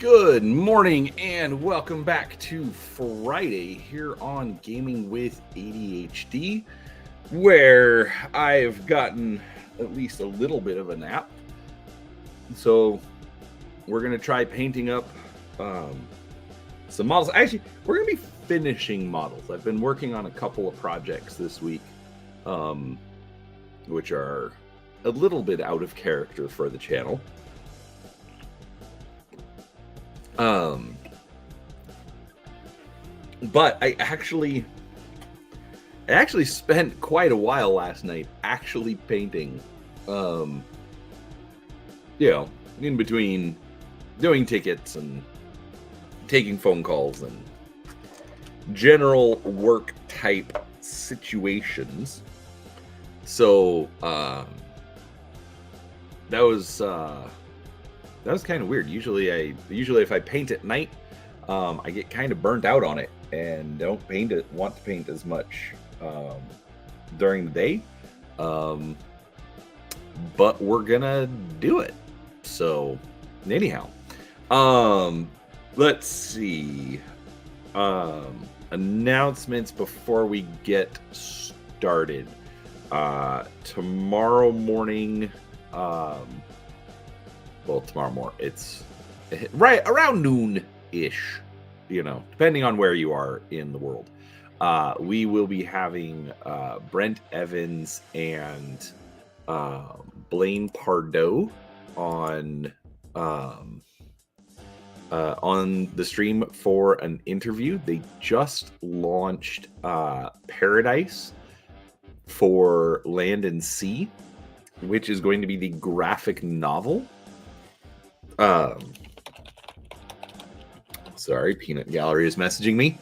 Good morning and welcome back to Friday here on Gaming with ADHD, where I've gotten at least a little bit of a nap. So we're going to try painting up some models. Actually, we're going to be finishing models. I've been working on a couple of projects this week, which are a little bit out of character for the channel. But I actually spent quite a while last night actually painting, in between doing tickets and taking phone calls and general work type situations. So, that was kind of weird. Usually if I paint at night, I get kind of burnt out on it and don't want to paint as much during the day. But we're gonna do it. So anyhow, let's see. Announcements before we get started. Tomorrow morning, tomorrow morning, it's right around noon-ish, depending on where you are in the world. We will be having Brent Evans and Blaine Pardo on the stream for an interview. They just launched Paradise for Land and Sea, which is going to be the graphic novel. Sorry, Peanut Gallery is messaging me.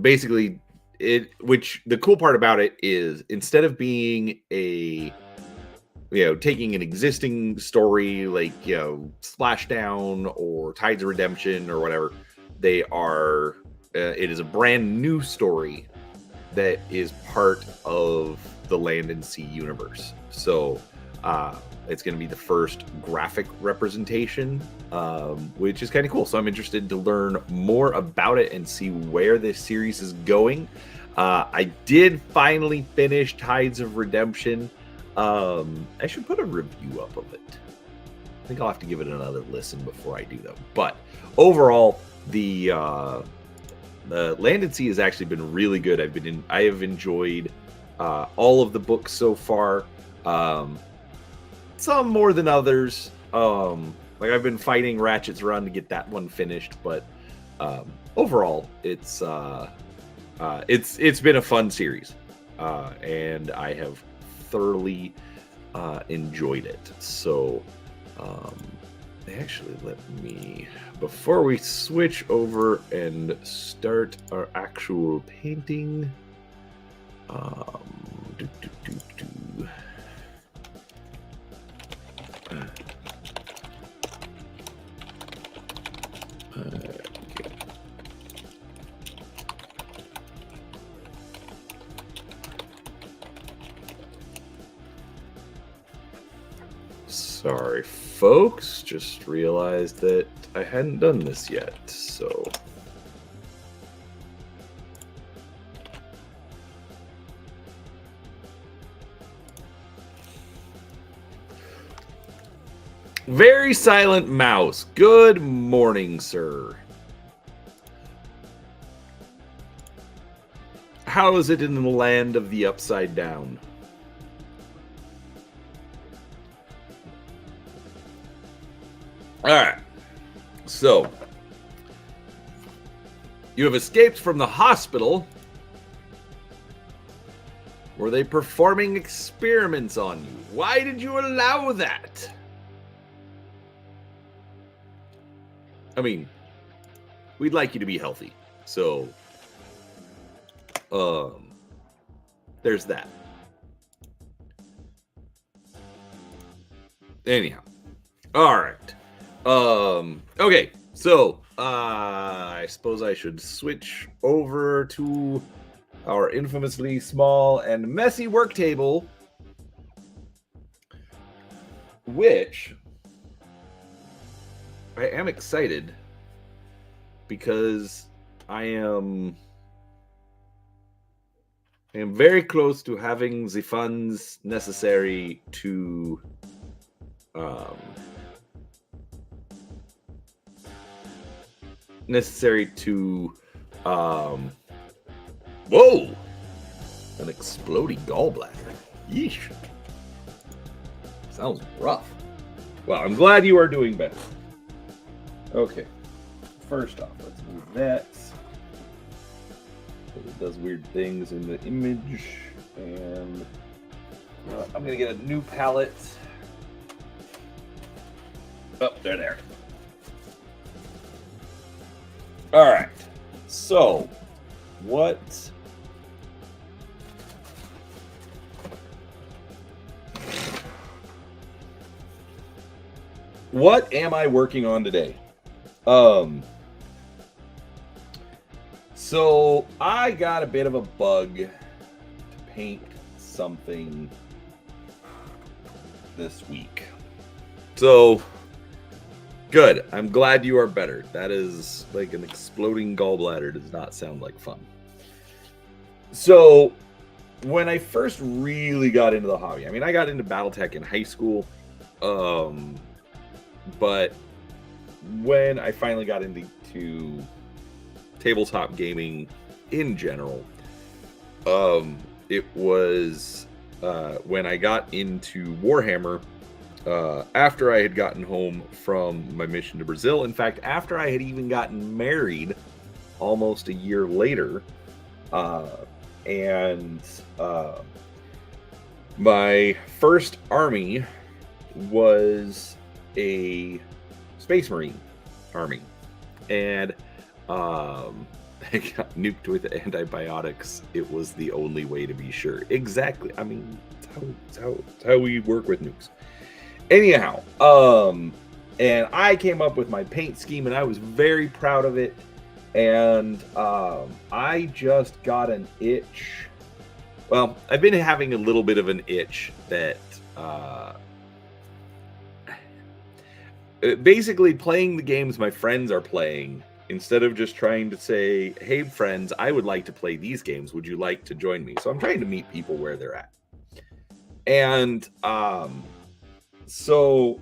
Basically the cool part about it is, instead of being taking an existing story like, Splashdown or Tides of Redemption or whatever, it is a brand new story that is part of the Land and Sea universe. So it's going to be the first graphic representation, which is kind of cool. So I'm interested to learn more about it and see where this series is going. I did finally finish Tides of Redemption. I should put a review up of it. I think I'll have to give it another listen before I do though. But overall, the Land and Sea has actually been really good. I have enjoyed all of the books so far. Some more than others. Like I've been fighting Ratchet's Run to get that one finished, but overall, it's been a fun series, and I have thoroughly enjoyed it. So, actually, before we switch over and start our actual painting, Sorry, folks. Just realized that I hadn't done this yet, so... Very Silent Mouse. Good morning, sir. How is it in the land of the upside down? All right. So, you have escaped from the hospital. Were they performing experiments on you? Why did you allow that? I mean, we'd like you to be healthy. So, there's that. Anyhow. All right. Okay. So, I suppose I should switch over to our infamously small and messy work table which I am excited because I am very close to having the funds necessary to whoa, an exploding gallbladder. Yeesh. Sounds rough. Well, I'm glad you are doing better. Okay. First off, let's move that. It does weird things in the image. And I'm going to get a new palette. Oh, they're there. All right. So, what am I working on today? So I got a bit of a bug to paint something this week. So good. I'm glad you are better. That is like an exploding gallbladder. Does not sound like fun. So when I first really got into the hobby, I mean, I got into Battletech in high school. But when I finally got into tabletop gaming in general, it was when I got into Warhammer after I had gotten home from my mission to Brazil. In fact, after I had even gotten married almost a year later, and my first army was a Space Marine army, and I got nuked with antibiotics. It was the only way to be sure. Exactly. I mean, it's how we work with nukes. Anyhow, and I came up with my paint scheme, and I was very proud of it. And I just got an itch. Well, I've been having a little bit of an itch that basically playing the games my friends are playing, instead of just trying to say, hey friends, I would like to play these games, would you like to join me? So I'm trying to meet people where they're at. And so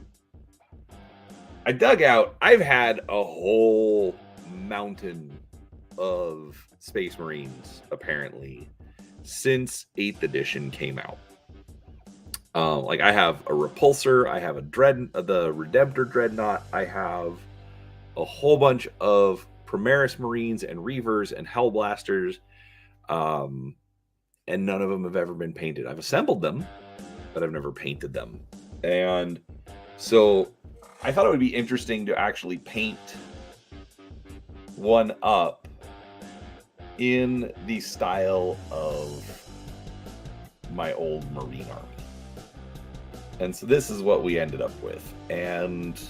I dug out, I've had a whole mountain of Space Marines apparently since 8th edition came out. Like I have a Repulsor, I have the Redemptor Dreadnought, I have a whole bunch of Primaris Marines and Reavers and Hellblasters, and none of them have ever been painted. I've assembled them, but I've never painted them. And so I thought it would be interesting to actually paint one up in the style of my old Marine army. And so this is what we ended up with. And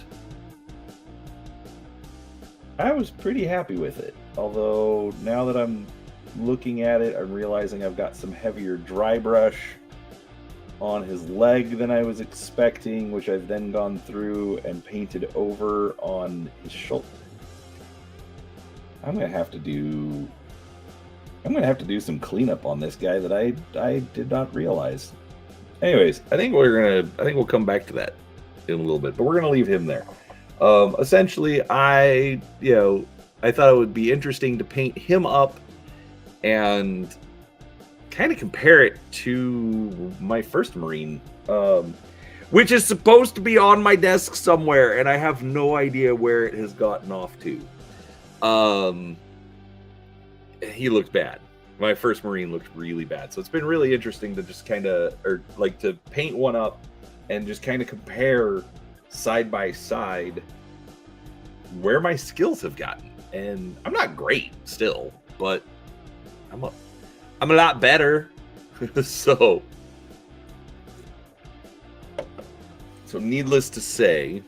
I was pretty happy with it. Although now that I'm looking at it, I'm realizing I've got some heavier dry brush on his leg than I was expecting, which I've then gone through and painted over on his shoulder. I'm gonna have to do some cleanup on this guy that I did not realize. Anyways, I think we'll come back to that in a little bit, but we're gonna leave him there. Essentially, I thought it would be interesting to paint him up and kind of compare it to my first Marine, which is supposed to be on my desk somewhere, and I have no idea where it has gotten off to. He looked bad. My first Marine looked really bad. So it's been really interesting to just to paint one up and just kind of compare side by side where my skills have gotten. And I'm not great still, but I'm a lot better. So needless to say,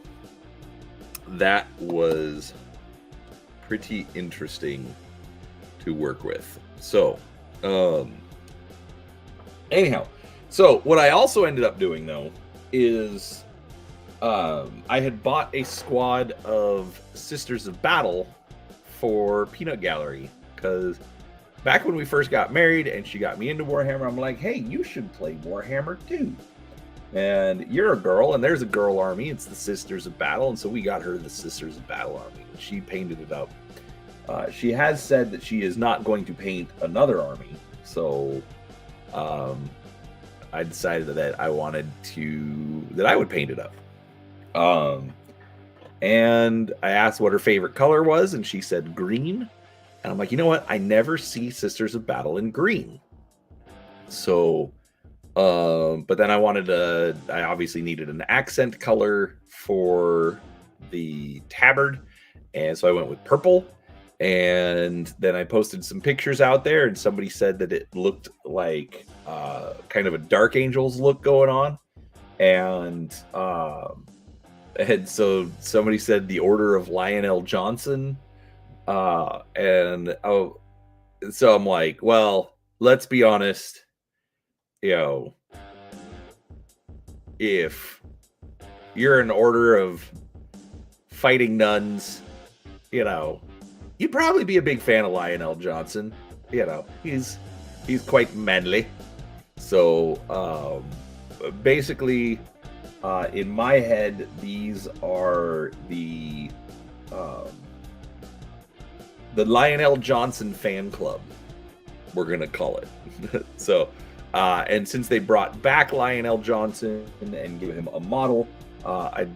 that was pretty interesting to work with. So anyhow, so what I also ended up doing though is I had bought a squad of Sisters of Battle for Peanut Gallery because back when we first got married and she got me into Warhammer, I'm like, hey, you should play Warhammer too. And you're a girl, and there's a girl army. It's the Sisters of Battle, and so we got her the Sisters of Battle army. She painted it up. She has said that she is not going to paint another army, so I decided that I would paint it up. And I asked what her favorite color was, and she said green. And I'm like, you know what? I never see Sisters of Battle in green. So, but then I obviously needed an accent color for the tabard. And so I went with purple. And then I posted some pictures out there, and somebody said that it looked like kind of a Dark Angels look going on. And so somebody said the Order of Lionel Johnson. So I'm like, well, let's be honest, if you're an order of fighting nuns, you'd probably be a big fan of Lionel Johnson. He's quite manly. So basically, in my head, these are the Lionel Johnson fan club, we're gonna call it. So, and since they brought back Lionel Johnson and gave him a model, I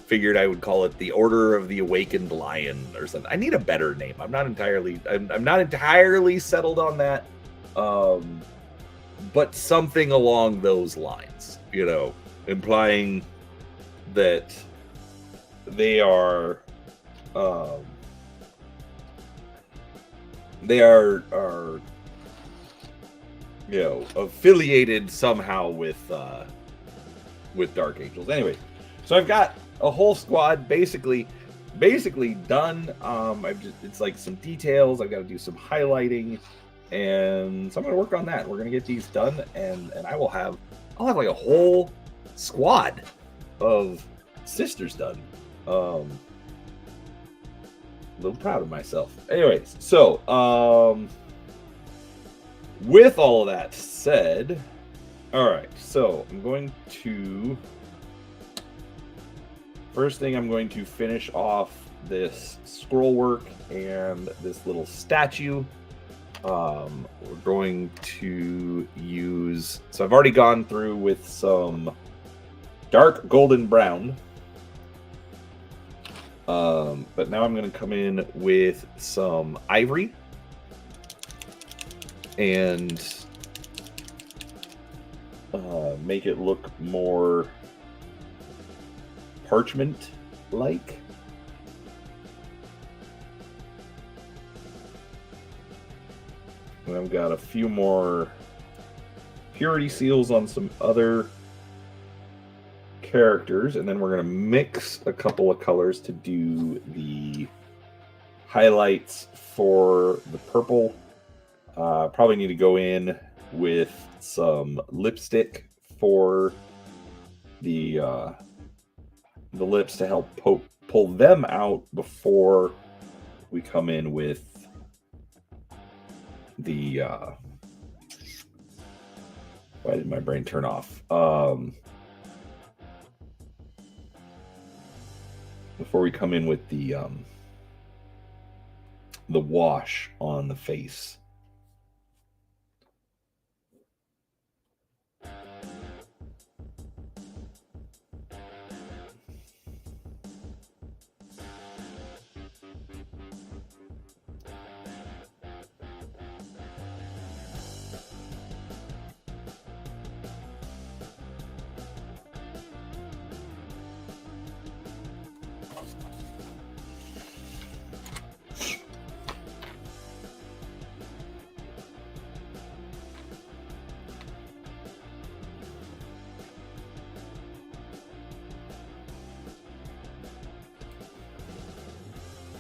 figured I would call it the Order of the Awakened Lion or something. I need a better name. I'm not entirely settled on that, but something along those lines, implying that they are affiliated somehow with Dark Angels. Anyway, so I've got a whole squad basically done. It's like some details. I've got to do some highlighting, and so I'm gonna work on that. We're gonna get these done, and I'll have like a whole squad of sisters done. A little proud of myself. Anyways, so with all of that said, all right, so first thing I'm going to finish off this scroll work and this little statue. We're going to use, so I've already gone through with some dark golden brown. But now I'm going to come in with some ivory and make it look more parchment-like. And I've got a few more purity seals on some other characters, and then we're going to mix a couple of colors to do the highlights for the purple. Probably need to go in with some lipstick for the lips to help pull them out before we come in with the why did my brain turn off? Before we come in with the wash on the face.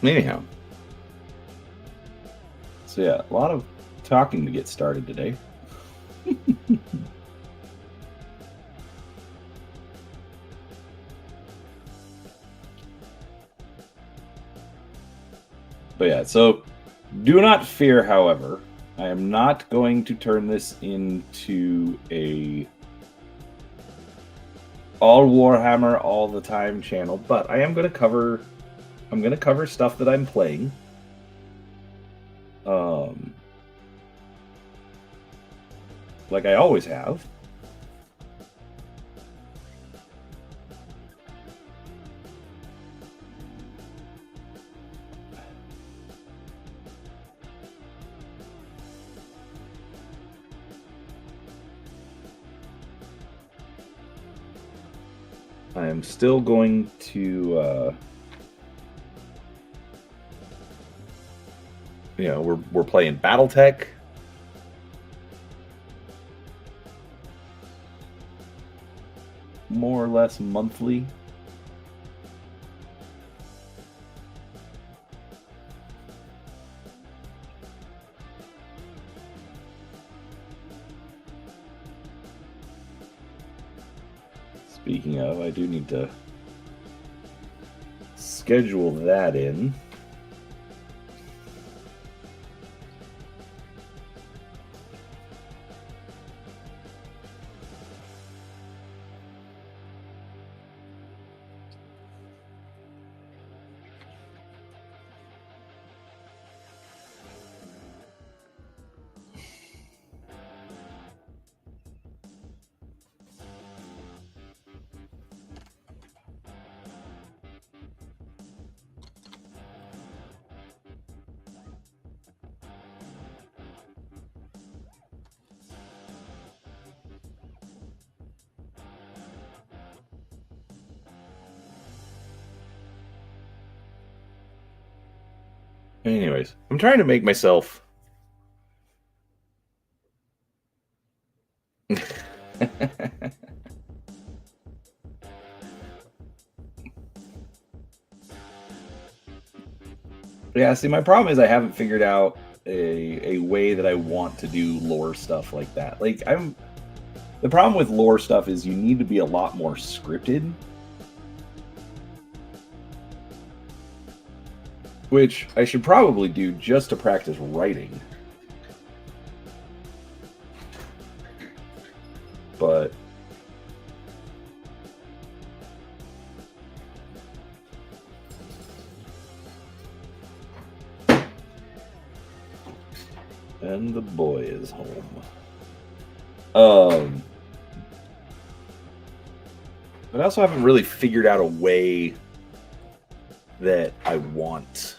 Anyhow, so yeah, a lot of talking to get started today. But yeah, so do not fear, however. I am not going to turn this into a all Warhammer all the time channel, but I am going to cover stuff that I'm playing. Like I always have. I am still going to, you know, we're playing BattleTech. More or less monthly. Speaking of, I do need to schedule that in. Anyways, I'm trying to make myself yeah, see, my problem is I haven't figured out a way that I want to do lore stuff like that. Like, the problem with lore stuff is you need to be a lot more scripted. Which I should probably do just to practice writing. But and the boy is home. But I also haven't really figured out a way that I want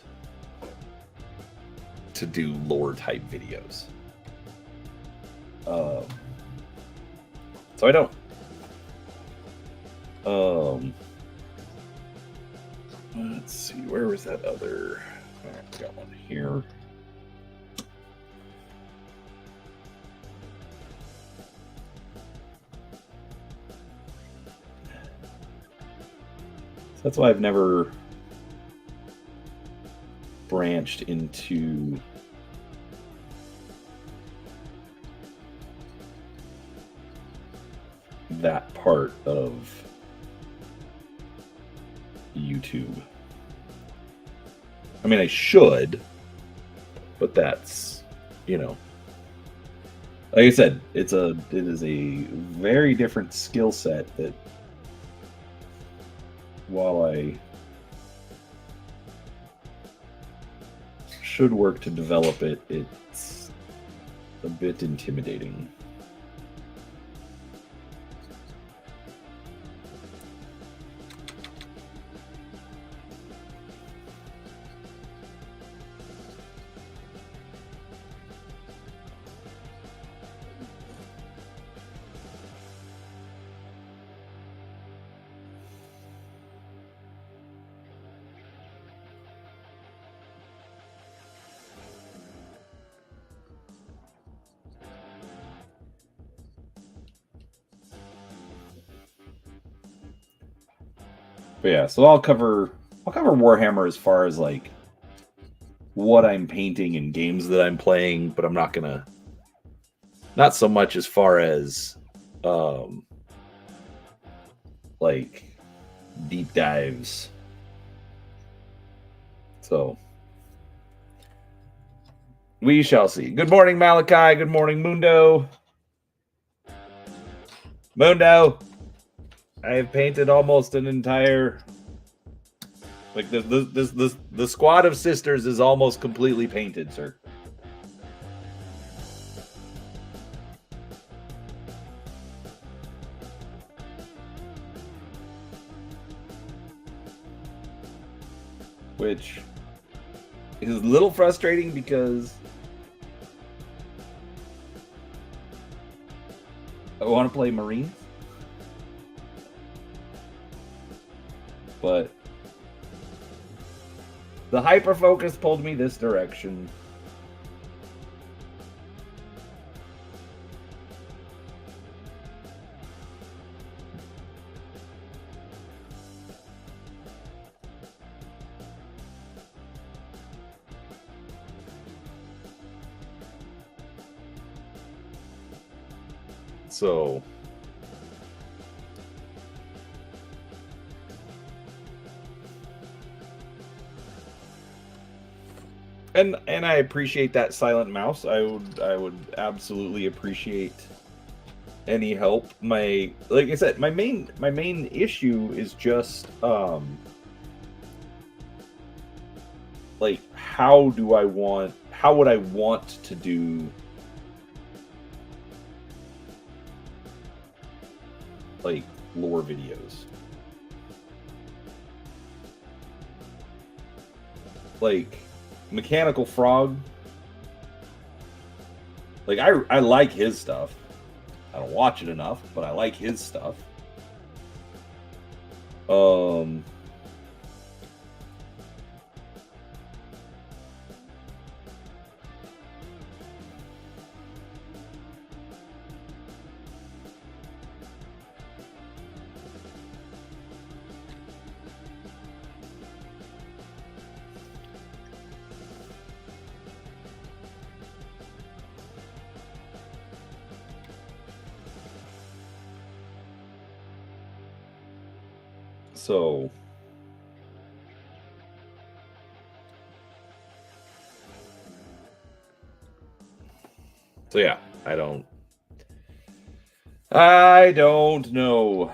to do lore type videos. So I don't. Let's see, where was that other? I got one here. So that's why I've never branched into that part of YouTube. I mean, I should, but that's, you know, like I said, it is a very different skill set that while I should work to develop it, it's a bit intimidating. But yeah, so I'll cover Warhammer as far as like what I'm painting and games that I'm playing, but I'm not gonna, not so much as far as like deep dives. So We shall see. Good morning, Malachi. Good morning, Mundo. Mundo, I have painted almost an entire... Like, the squad of sisters is almost completely painted, sir. Which is a little frustrating because I want to play Marines, but the hyper focus pulled me this direction. So and I appreciate that, Silent Mouse. I would absolutely appreciate any help. Like I said, my main issue is just like how would I want to do like lore videos. Like Mechanical Frog. Like I like his stuff. I don't watch it enough, but I like his stuff. So yeah, I don't know.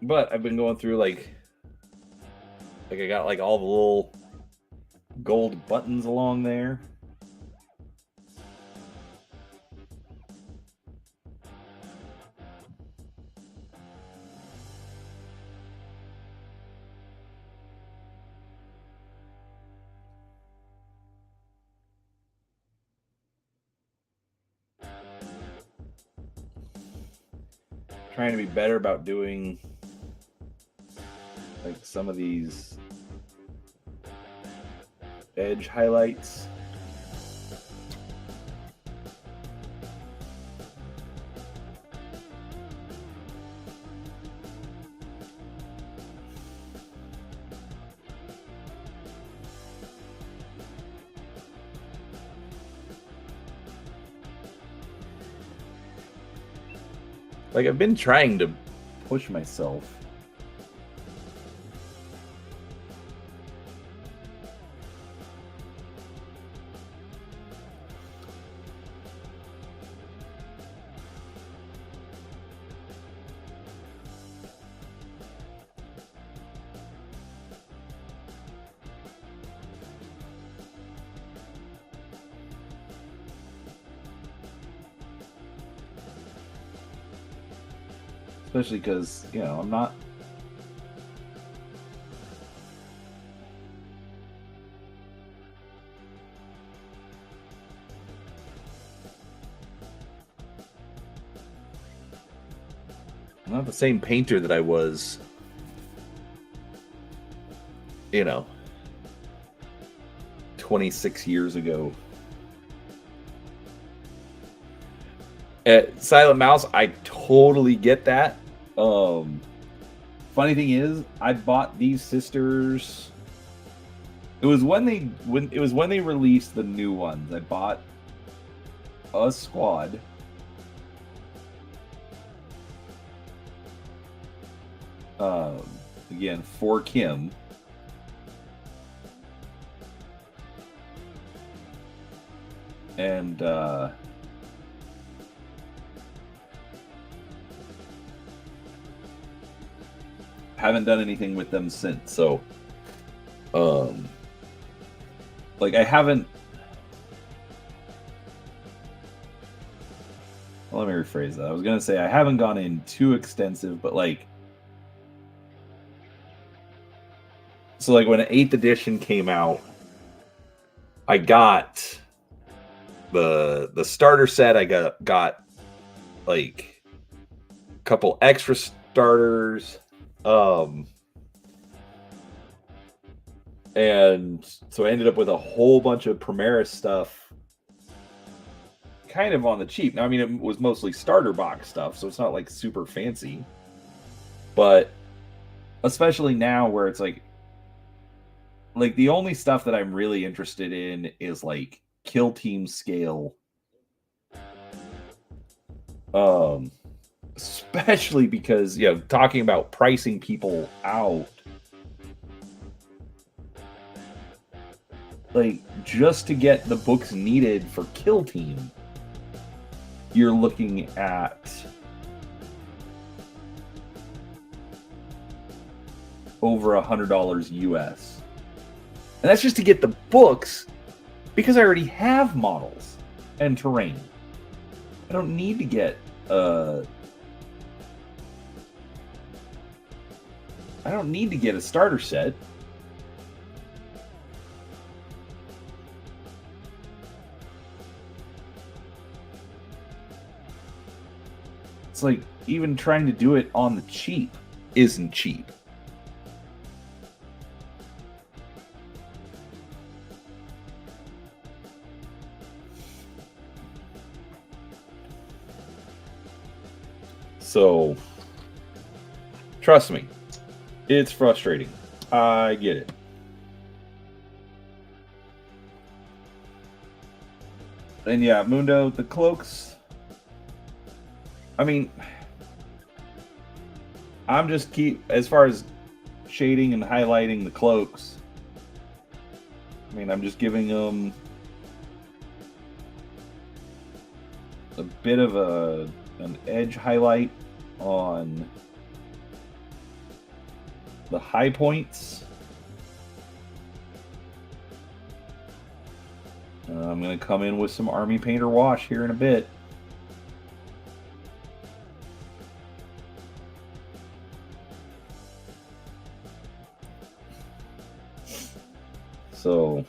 But I've been going through like I got like all the little gold buttons along there. Trying to be better about doing like some of these edge highlights. Like I've been trying to push myself. Especially because, you know, I'm not the same painter that I was, you know, 26 years ago. At Silent Mouse, I totally get that. Funny thing is, I bought these sisters. It was when they released the new ones. I bought a squad. Again, for Kim. And haven't done anything with them since. So, like I haven't. Well, let me rephrase that. I was gonna say I haven't gone in too extensive, but like, so like when 8th edition came out, I got the starter set. I got like a couple extra starters. And so I ended up with a whole bunch of Primaris stuff kind of on the cheap. Now, I mean, it was mostly starter box stuff, so it's not like super fancy. But especially now where it's like the only stuff that I'm really interested in is like kill team scale. Especially because, you know, talking about pricing people out, like just to get the books needed for kill team, you're looking at over $100 US. And that's just to get the books, because I already have models and terrain. I don't need to get a starter set. It's like even trying to do it on the cheap isn't cheap. So, trust me, it's frustrating. I get it. And yeah, Mundo, the cloaks. I mean, I'm just as far as shading and highlighting the cloaks. I mean, I'm just giving them a bit of an edge highlight on the high points. I'm going to come in with some Army Painter wash here in a bit. So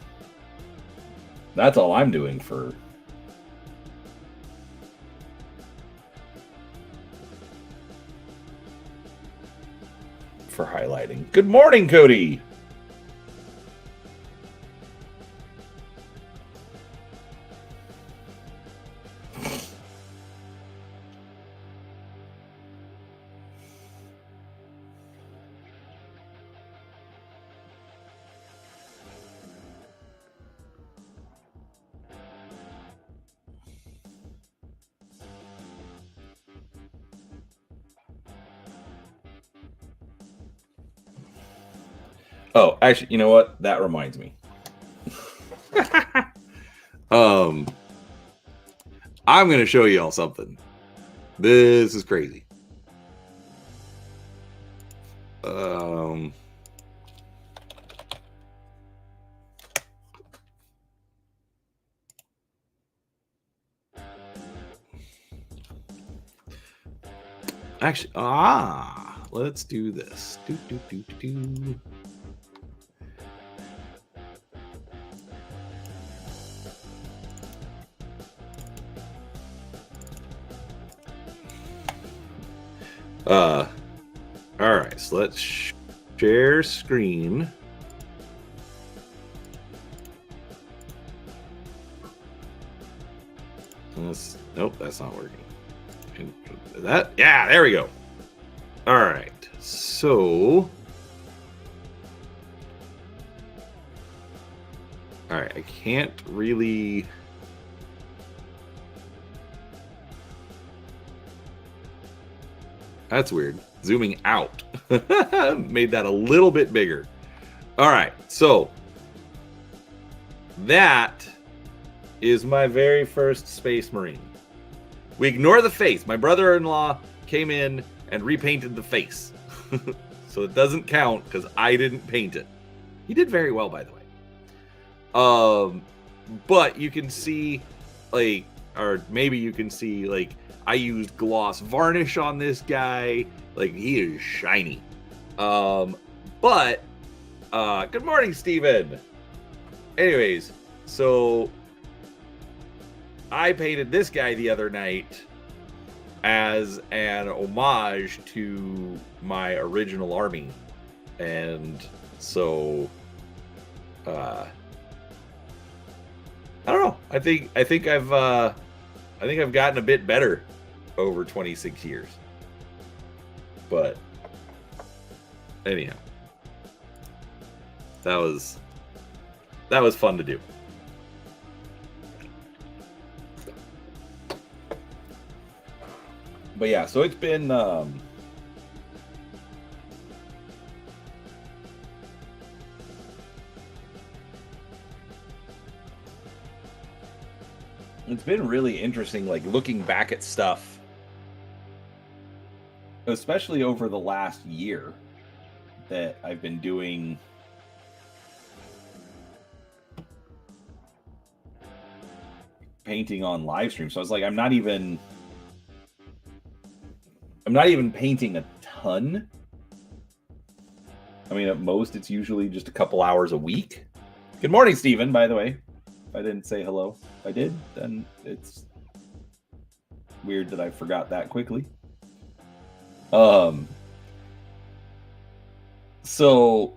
that's all I'm doing for highlighting. Good morning, Cody. Oh, actually, you know what? That reminds me. I'm going to show you all something. This is crazy. Actually, let's do this. All right, so let's share screen. Nope, that's not working. Yeah, there we go. All right, so all right, I can't really. That's weird. Zooming out made that a little bit bigger. All right, so that is my very first Space Marine. We ignore the face. My brother-in-law came in and repainted the face. So it doesn't count because I didn't paint it. He did very well, by the way. But you can see, like, or maybe you can see, like, I used gloss varnish on this guy. Like, he is shiny. But good morning, Steven. Anyways, so I painted this guy the other night as an homage to my original army. And so I don't know. I think I've gotten a bit better over 26 years. But anyhow, that was fun to do. But yeah, so it's been it's been really interesting, like looking back at stuff, especially over the last year that I've been doing painting on live stream. So I was like, I'm not even painting a ton. I mean, at most, it's usually just a couple hours a week. Good morning, Steven, by the way. If I didn't say hello. If I did, then it's weird that I forgot that quickly. So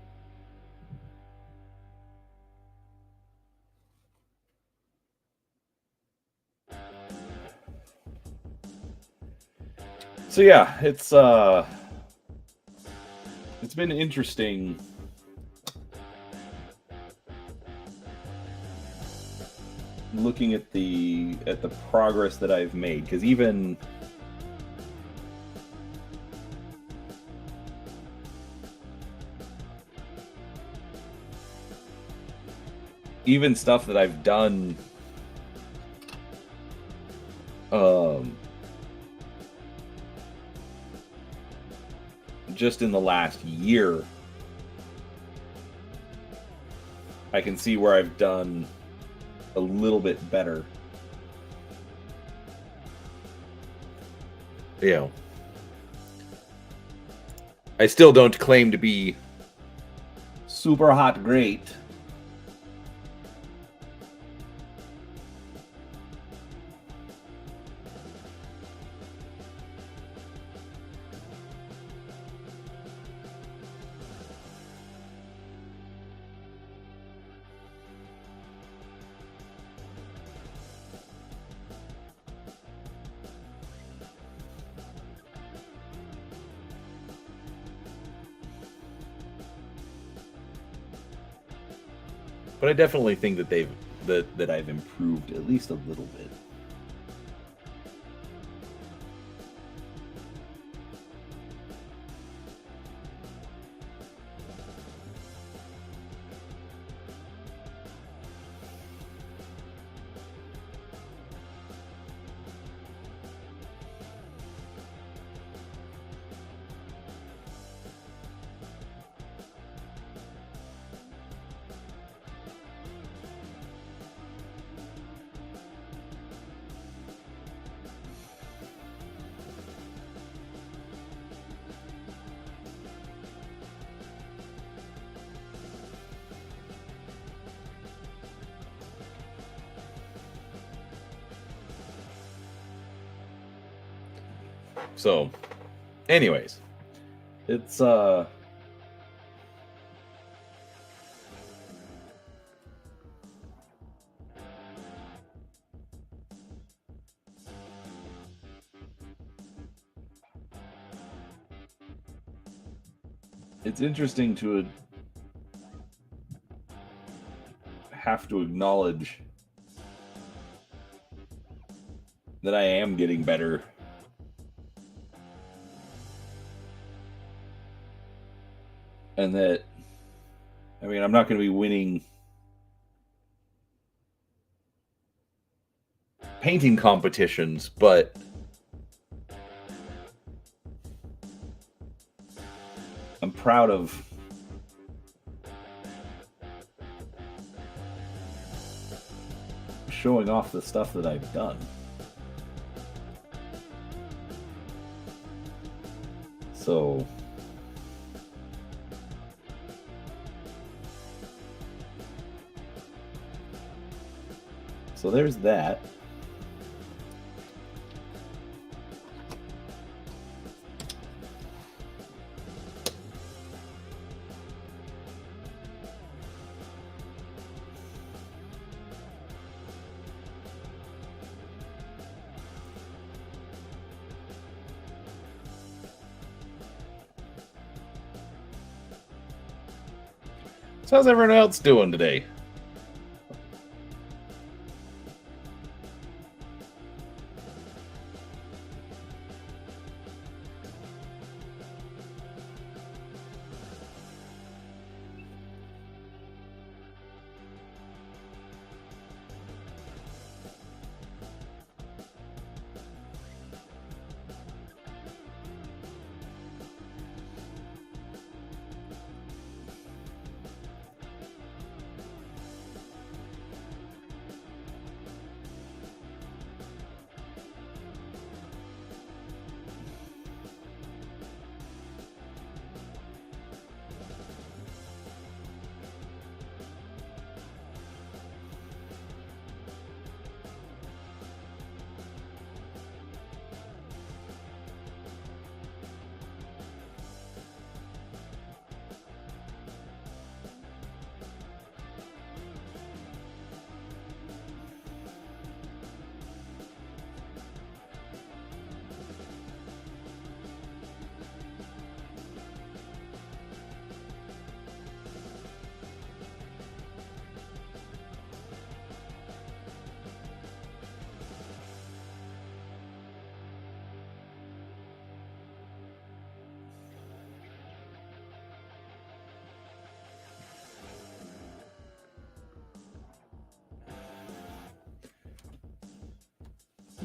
yeah, it's been interesting looking at the progress that I've made, because even stuff that I've done just in the last year, I can see where I've done a little bit better. You know, I still don't claim to be super hot great. But I definitely think that that I've improved at least a little bit. so. Anyways, It's interesting to have to acknowledge that I am getting better. And that, I mean, I'm not going to be winning painting competitions, but I'm proud of showing off the stuff that I've done. So there's that. So how's everyone else doing today?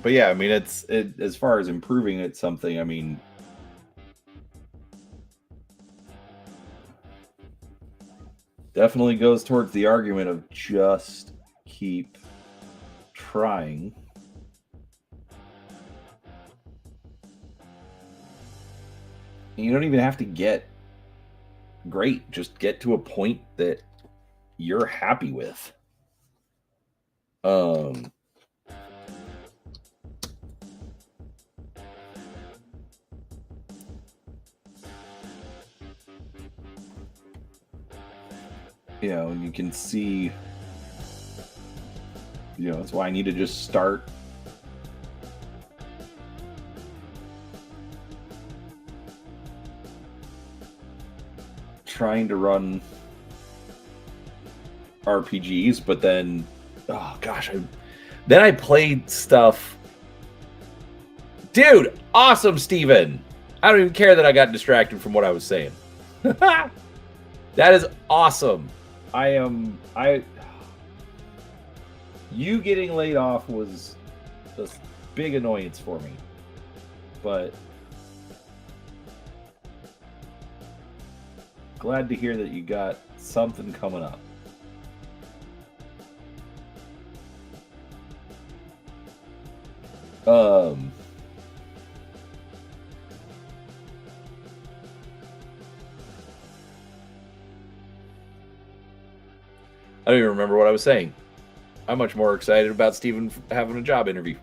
But yeah, I mean, as far as improving it's something, I mean, definitely goes towards the argument of just keep trying. And you don't even have to get great, just get to a point that you're happy with. You know, you can see, you know, that's why I need to just start trying to run RPGs, but then, oh gosh, then I played stuff. Dude, awesome, Steven. I don't even care that I got distracted from what I was saying. That is awesome. You getting laid off was a big annoyance for me, but glad to hear that you got something coming up. I don't even remember what I was saying. I'm much more excited about Steven having a job interview.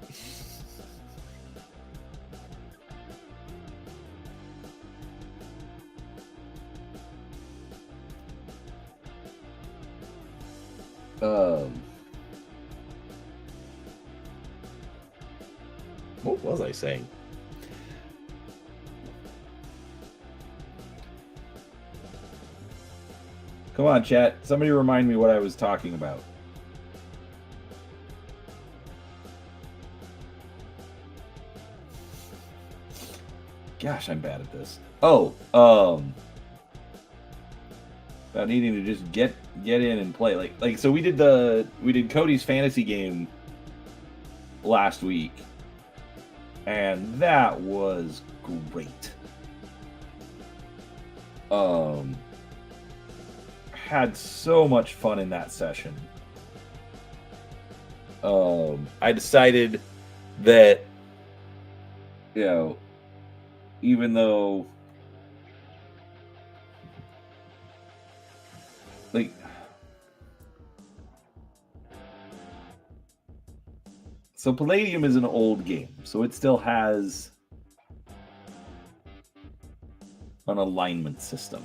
What was I saying? Come on, chat. Somebody remind me what I was talking about. Gosh, I'm bad at this. Oh, about needing to just get in and play. Like so we did Cody's fantasy game last week, and that was great. Had so much fun in that session. I decided that, you know, even though, like, so Palladium is an old game, so it still has an alignment system,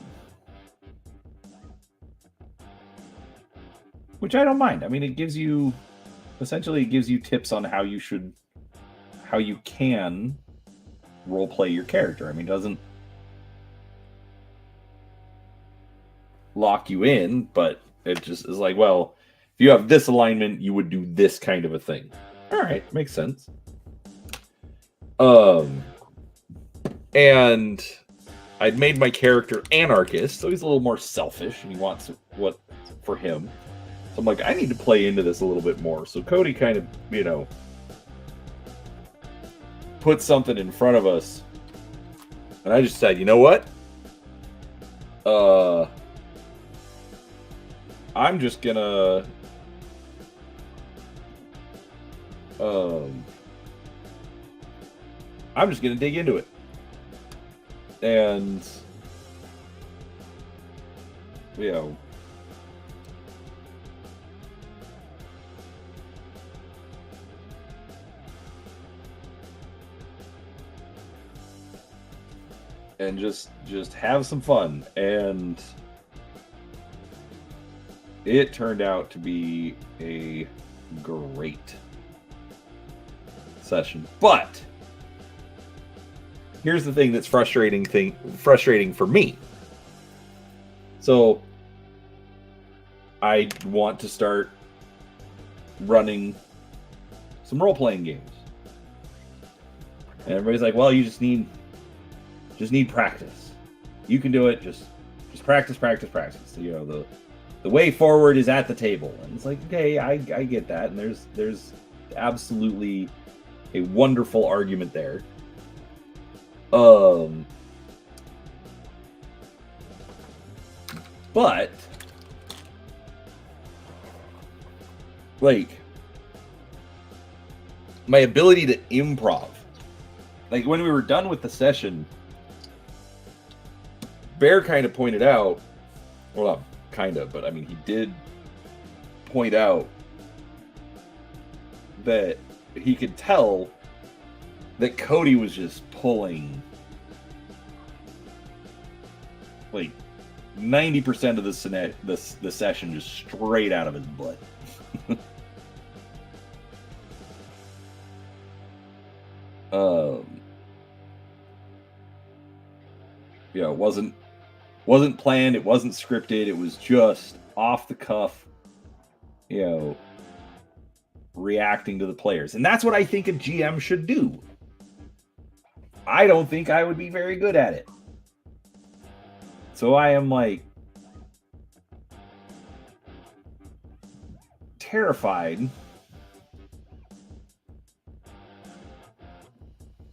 which I don't mind. I mean, it gives you, essentially, it gives you tips on how you can role play your character. I mean, it doesn't lock you in, but it just is like, well, if you have this alignment, you would do this kind of a thing. All right, makes sense. And I'd made my character anarchist, so he's a little more selfish, and he wants what for him. So I'm like, I need to play into this a little bit more. So Cody kind of, you know, put something in front of us, and I just said, you know what? I'm just gonna dig into it. And, you know, and just have some fun. And it turned out to be a great session. But here's the thing that's frustrating for me. So I want to start running some role-playing games. And everybody's like, well, you just need practice. You can do it, just practice. You know, the way forward is at the table. And it's like, okay, I get that. And there's absolutely a wonderful argument there. But like, my ability to improv, like when we were done with the session, Bear kind of pointed out, well, not kind of, but I mean, he did point out that he could tell that Cody was just pulling like 90% of the session just straight out of his butt. You know, it wasn't planned, it wasn't scripted, it was just off the cuff, you know, reacting to the players. And that's what I think a GM should do. I don't think I would be very good at it. So I am like terrified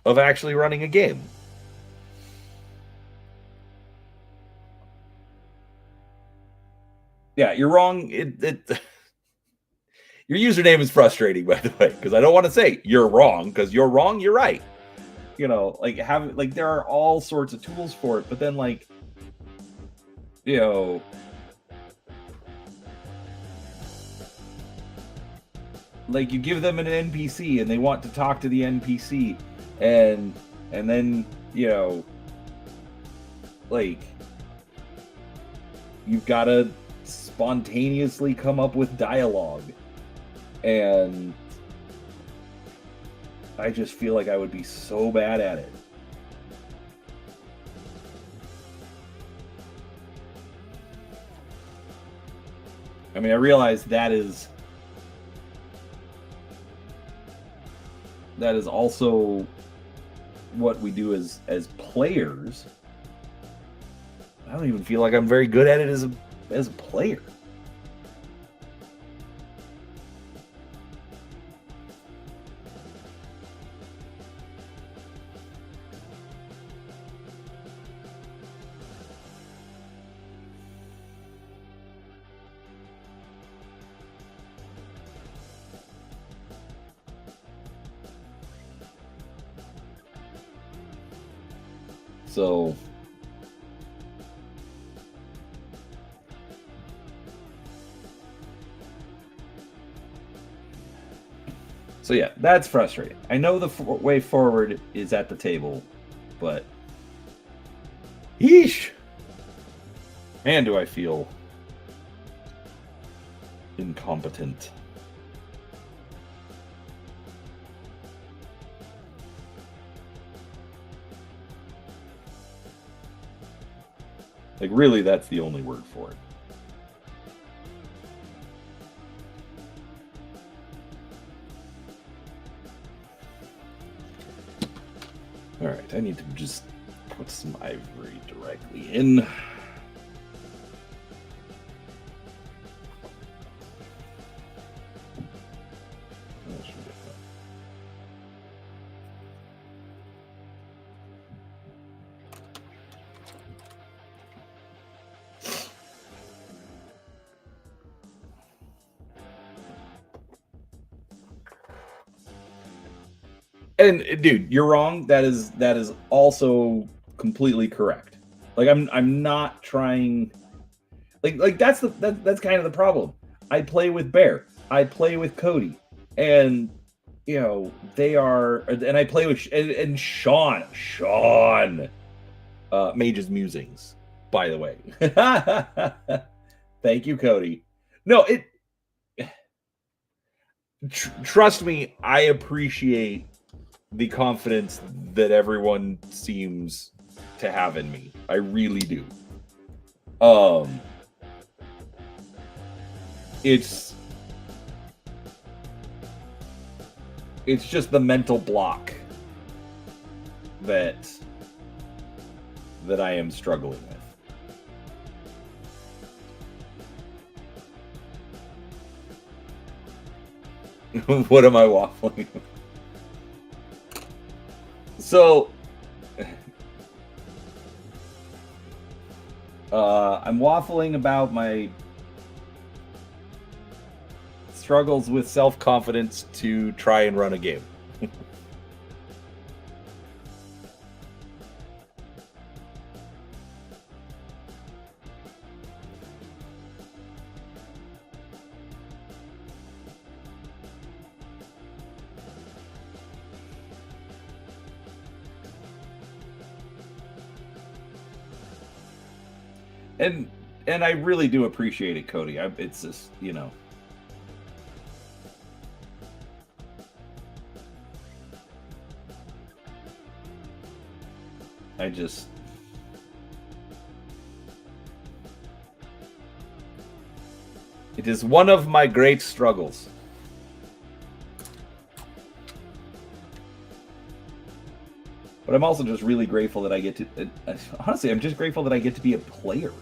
of actually running a game. Yeah, you're wrong. Your username is frustrating, by the way, because I don't want to say you're wrong, because you're wrong, you're right. You know, like there are all sorts of tools for it, but then like, you know, like you give them an NPC and they want to talk to the NPC, and then, you know, like you've got to spontaneously come up with dialogue, and I just feel like I would be so bad at it. I mean, I realize that is also what we do as players. I don't even feel like I'm very good at it as a player. So yeah, that's frustrating. I know the way forward is at the table, but yeesh. Man, do I feel incompetent. Like, really, that's the only word for it. All right, I need to just put some ivory directly in. And dude, you're wrong. That is also completely correct. Like I'm not trying. Like that's kind of the problem. I play with Bear. I play with Cody, and you know they are. And I play with and Sean. Mage's Musings, by the way. Thank you, Cody. No, trust me, I appreciate the confidence that everyone seems to have in me. I really do. It's just the mental block that I am struggling with. What am I waffling? So, I'm waffling about my struggles with self-confidence to try and run a game. And I really do appreciate it, Cody. It's just, you know. It is one of my great struggles. But I'm also just really grateful that I get to... honestly, I'm just grateful that I get to be a player.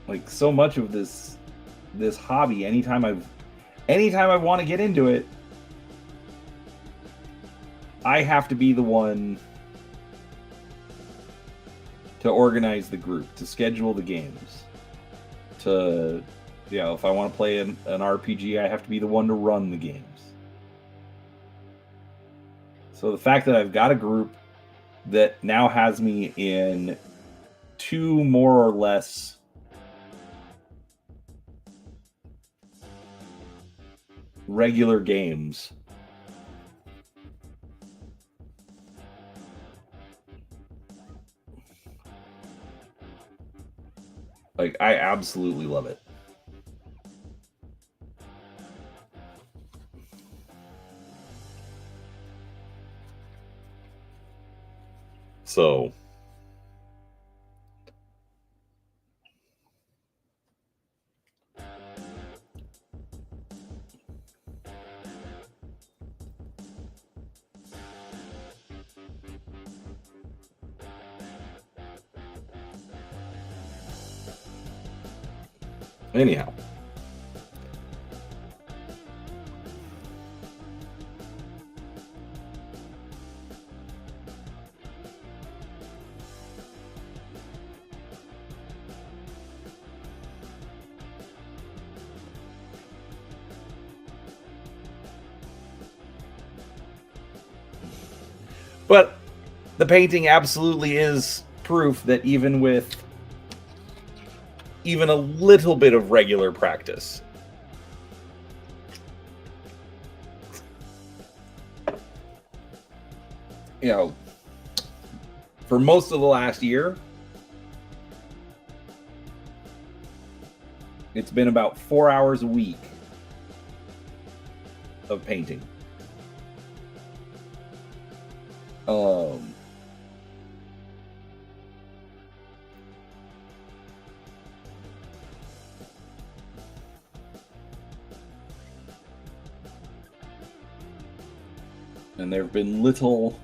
Like, so much of this hobby, anytime I want to get into it, I have to be the one to organize the group, to schedule the games, to, you know, if I want to play an RPG, I have to be the one to run the games. So the fact that I've got a group that now has me in 2 more or less regular games, like, I absolutely love it. So anyhow, But the painting absolutely is proof that even with even a little bit of regular practice, you know, for most of the last year, it's been about 4 hours a week of painting. And there have been little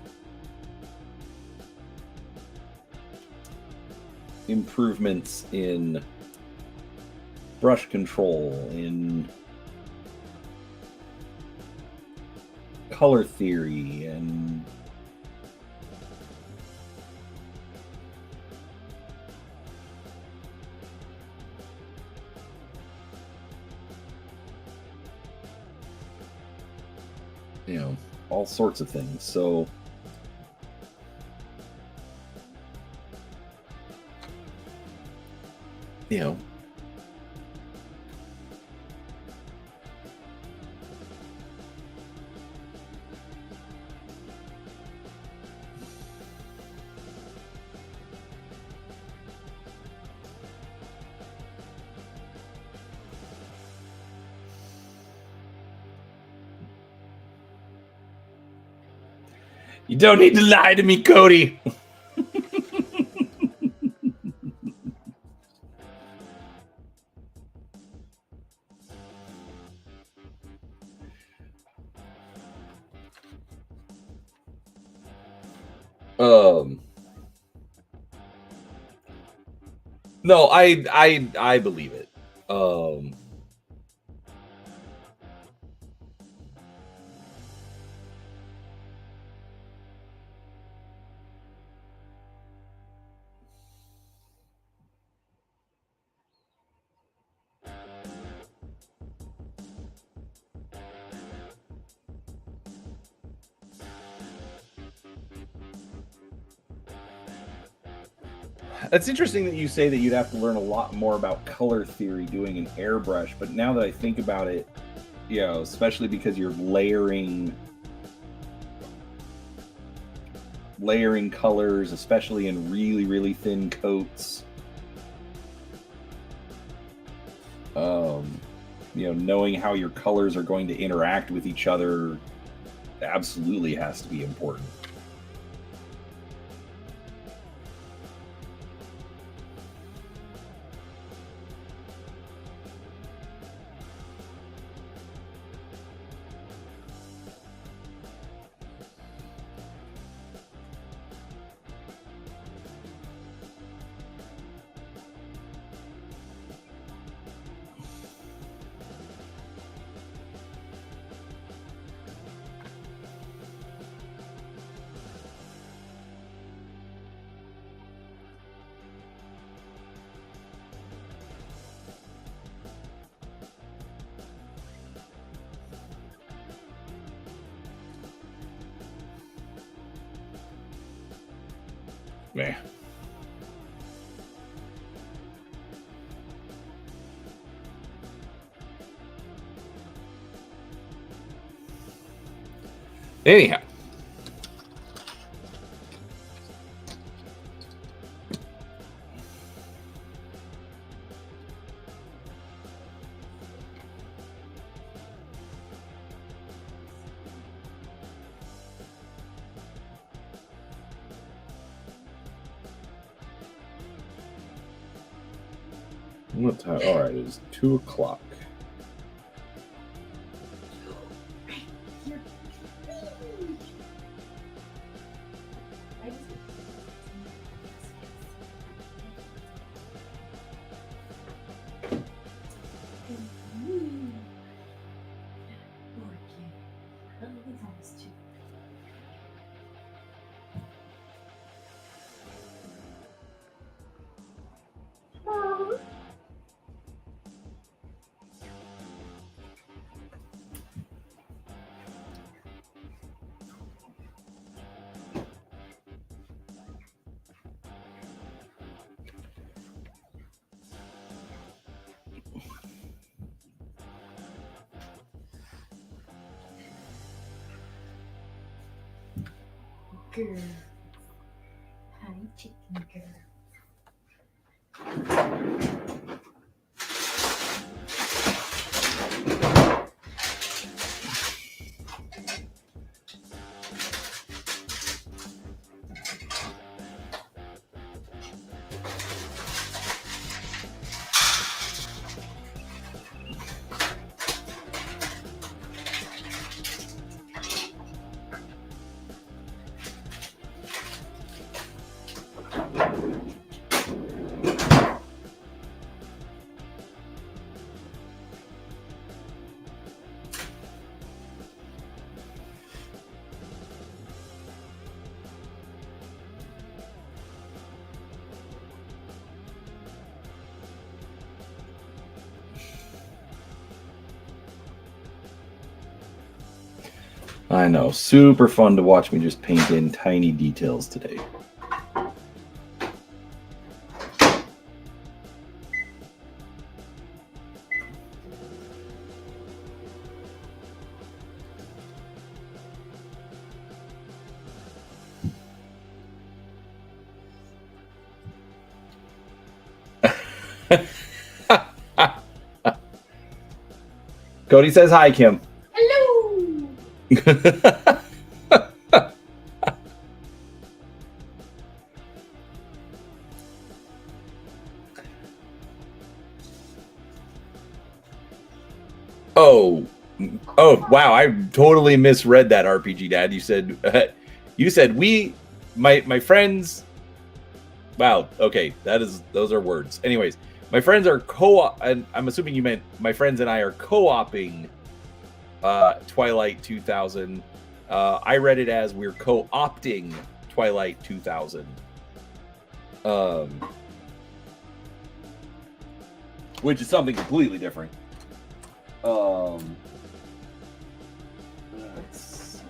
improvements in brush control, in color theory, and you know, all sorts of things. So you know, you don't need to lie to me, Cody. No, I believe it. It's interesting that you say that you'd have to learn a lot more about color theory doing an airbrush, but now that I think about it, you know, especially because you're layering colors, especially in really, really thin coats. You know, knowing how your colors are going to interact with each other absolutely has to be important. Man. Anyhow. What time? All right, it's 2 o'clock. girl. Hi, chicken girl. I know, super fun to watch me just paint in tiny details today. Cody says hi, Kim. Hello. Oh, wow! I totally misread that, RPG Dad. You said my friends. Wow. Okay, those are words. Anyways, my friends are co-op, and I'm assuming you meant my friends and I are co-oping Twilight 2000. I read it as we're co-opting Twilight 2000. Which is something completely different. Let's see.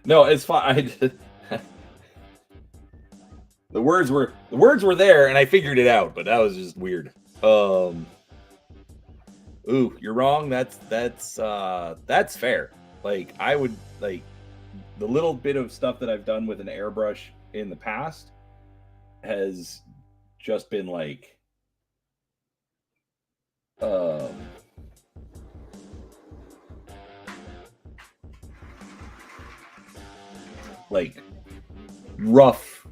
No, it's fine. The words were there, and I figured it out, but that was just weird. Ooh, you're wrong. That's fair. Like, I would like the little bit of stuff that I've done with an airbrush in the past has just been like rough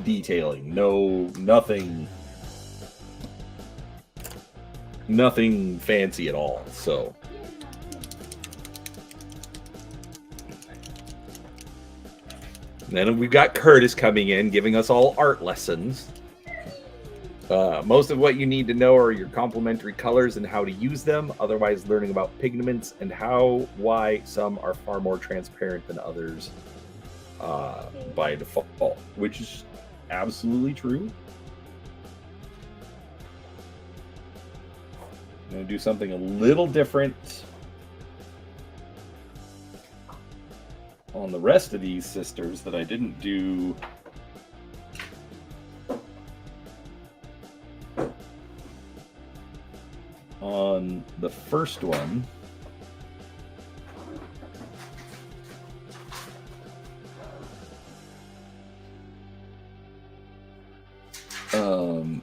detailing. Nothing fancy at all. So then we've got Curtis coming in, giving us all art lessons. Most of what you need to know are your complementary colors and how to use them. Otherwise, learning about pigments and why some are far more transparent than others by default, which is absolutely true. I'm going to do something a little different on the rest of these sisters that I didn't do on the first one.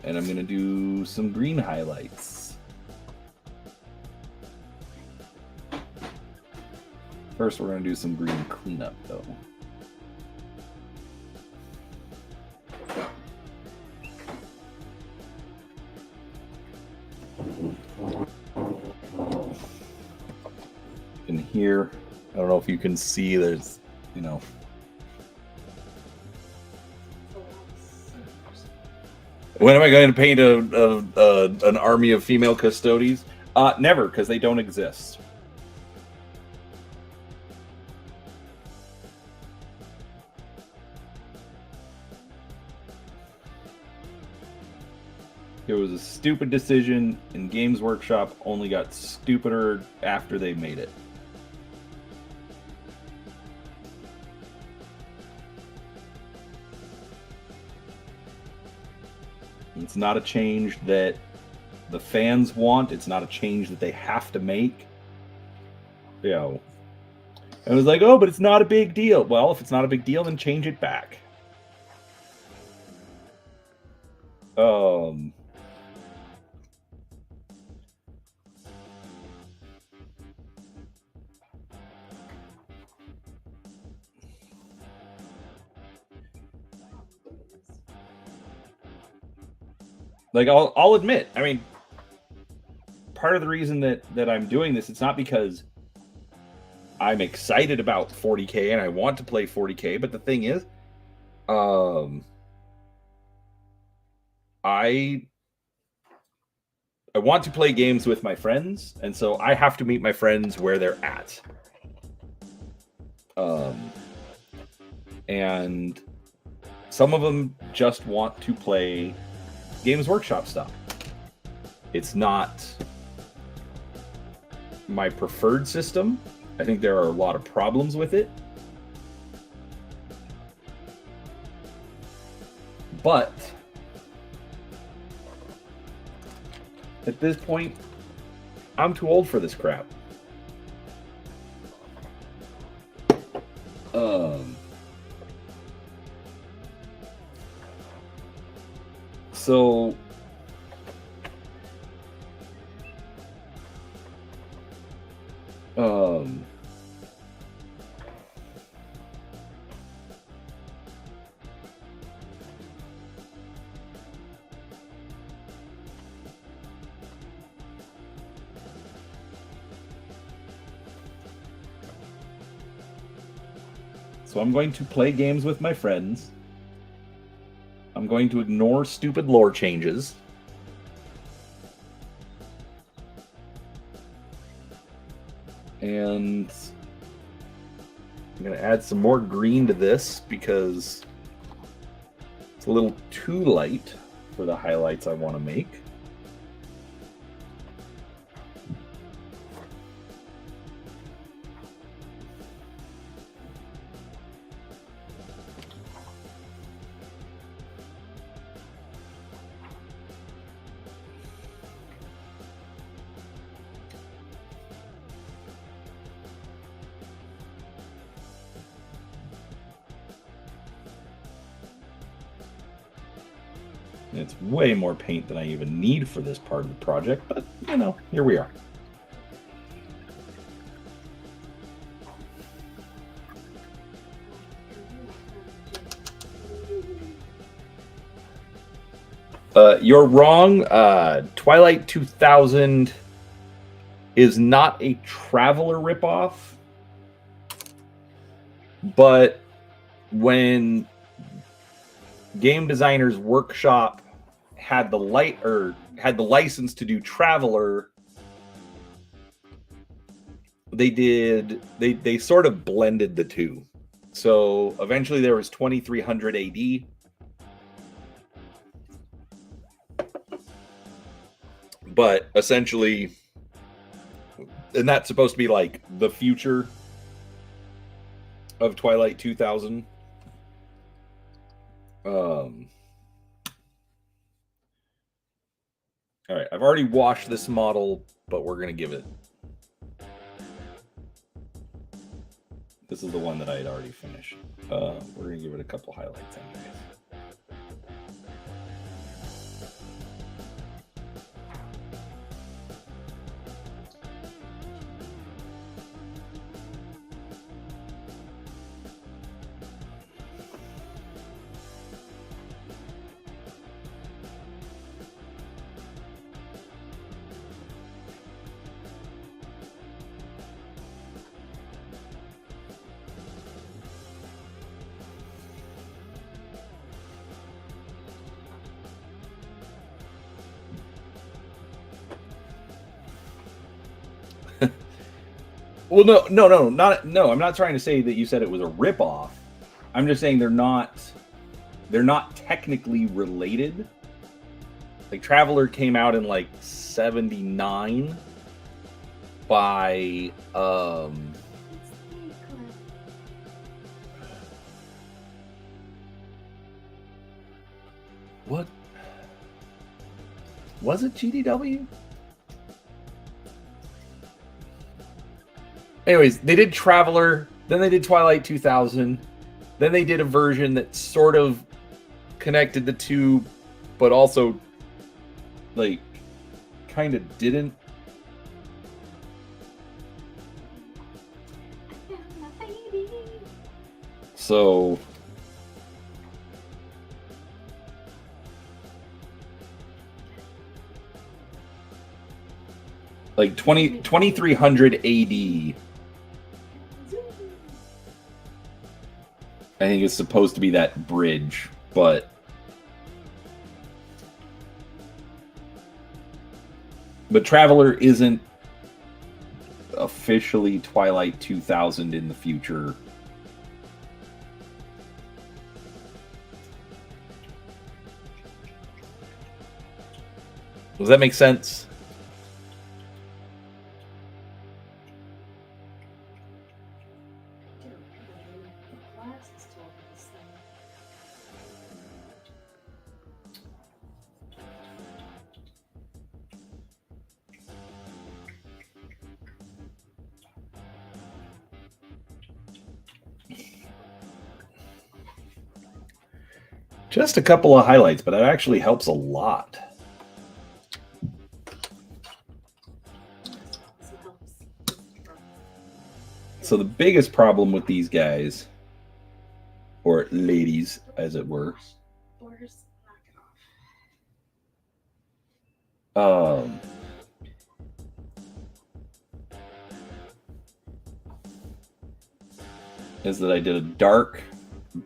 And I'm going to do some green highlights. First, we're going to do some green cleanup, though. In here, I don't know if you can see, there's, When am I going to paint an army of female custodies? Never, because they don't exist. It was a stupid decision, and Games Workshop only got stupider after they made it. It's not a change that the fans want. It's not a change that they have to make. You know, and it was like, oh, but it's not a big deal. Well, if it's not a big deal, then change it back. Like, I'll admit, I mean, part of the reason that I'm doing this, it's not because I'm excited about 40K and I want to play 40K, but the thing is, I want to play games with my friends, and so I have to meet my friends where they're at. And some of them just want to play Games Workshop stuff. It's not my preferred system. I think there are a lot of problems with it. But at this point, I'm too old for this crap. So I'm going to play games with my friends. I'm going to ignore stupid lore changes. And I'm going to add some more green to this because it's a little too light for the highlights I want to make. It's way more paint than I even need for this part of the project, but, you know, here we are. You're wrong. Twilight 2000 is not a Traveler ripoff, but when Game Designers Workshop had the license to do Traveler, they sort of blended the two. So eventually there was 2300 AD. But essentially, and that's supposed to be like the future of Twilight 2000. All right, I've already washed this model, but we're gonna give it. This is the one that I had already finished. We're gonna give it a couple highlights anyways. Well, no. I'm not trying to say that you said it was a ripoff. I'm just saying they're not technically related. Like Traveler came out in like 79 by what was it, GDW? Anyways, they did Traveler, then they did Twilight 2000, then they did a version that sort of connected the two, but also like kind of didn't. So like 2300 AD, I think it's supposed to be that bridge, but Traveler isn't officially Twilight 2000 in the future. Does that make sense? Just a couple of highlights, but it actually helps a lot. So the biggest problem with these guys, or ladies, as it were, is that I did a dark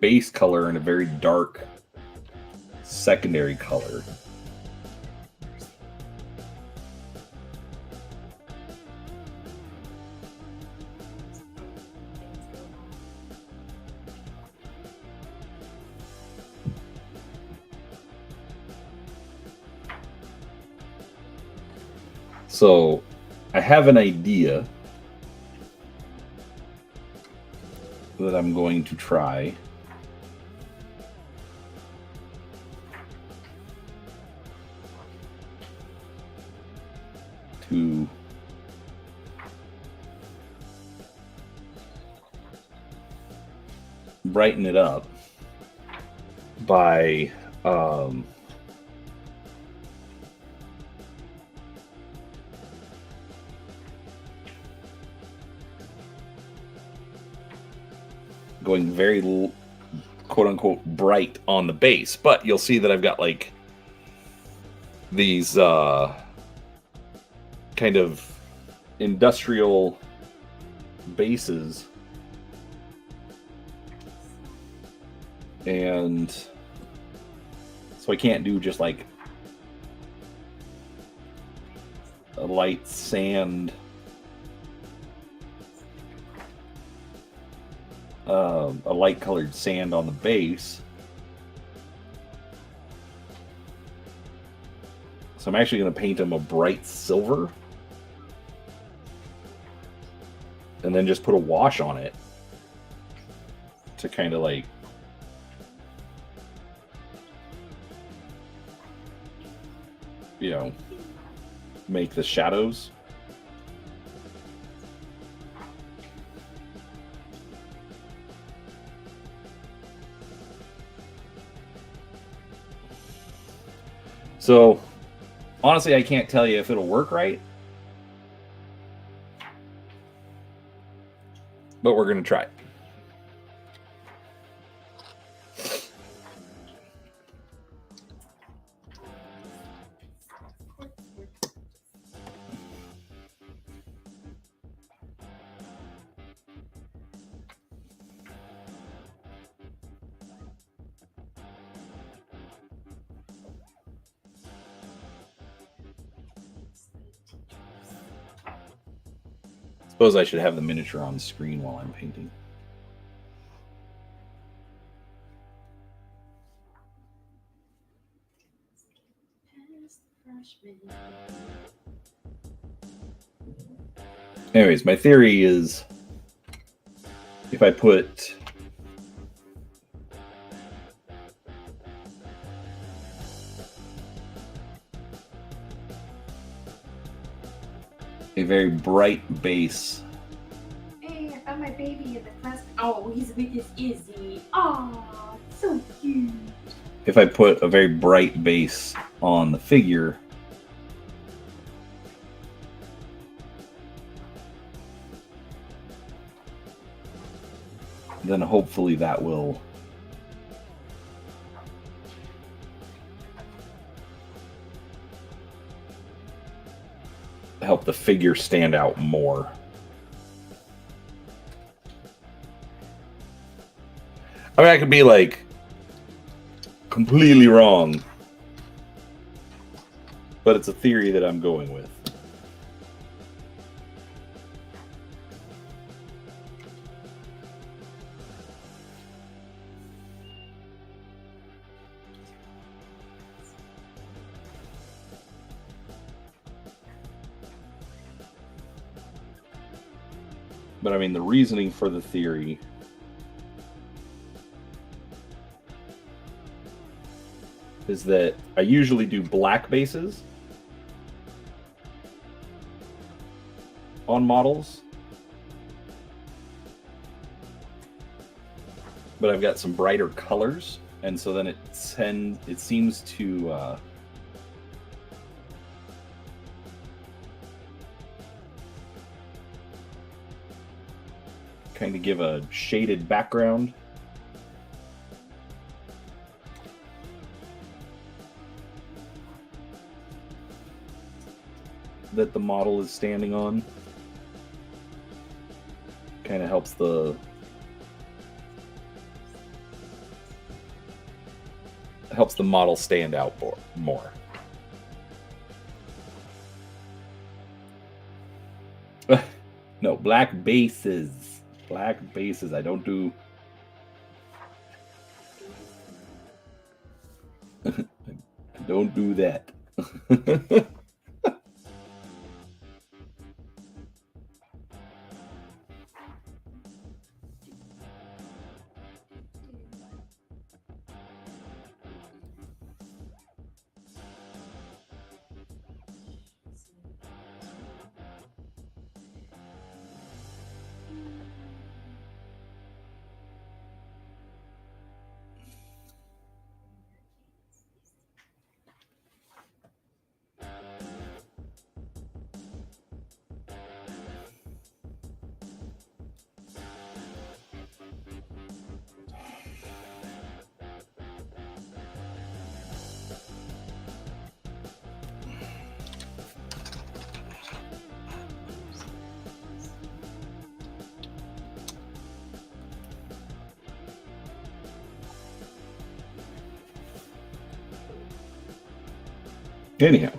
base color and a very dark secondary color. So I have an idea that I'm going to try. To brighten it up by going very quote unquote bright on the base, but you'll see that I've got like these kind of industrial bases, and so I can't do just like a light sand a light colored sand on the base. So I'm actually going to paint them a bright silver and then just put a wash on it to kind of like make the shadows. So honestly, I can't tell you if it'll work right, but we're going to try. Suppose I should have the miniature on screen while I'm painting. Anyways, my theory is if I put a very bright base. Hey, I found my baby in the class. Oh, he's with his Izzy. Oh, so cute. If I put a very bright base on the figure, then hopefully that will help the figure stand out more. I mean, I could be like completely wrong, but it's a theory that I'm going with. But I mean, the reasoning for the theory is that I usually do black bases on models, but I've got some brighter colors, and so then it seems to kind of give a shaded background. That the model is standing on. Kind of helps the model stand out more. No, black bases. Black bases. I don't do. I don't do that. Anyhow.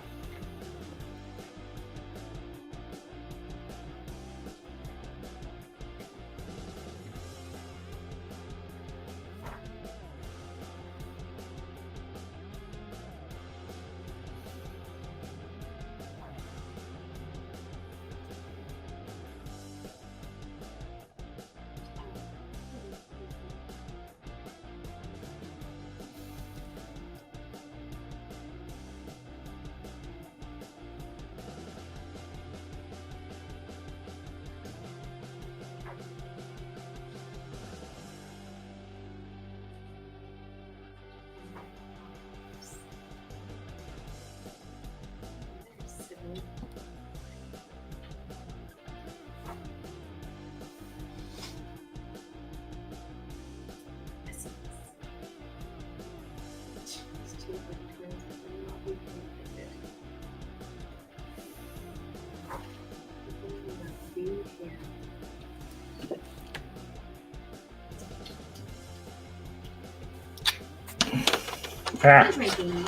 Ah. Where's my baby?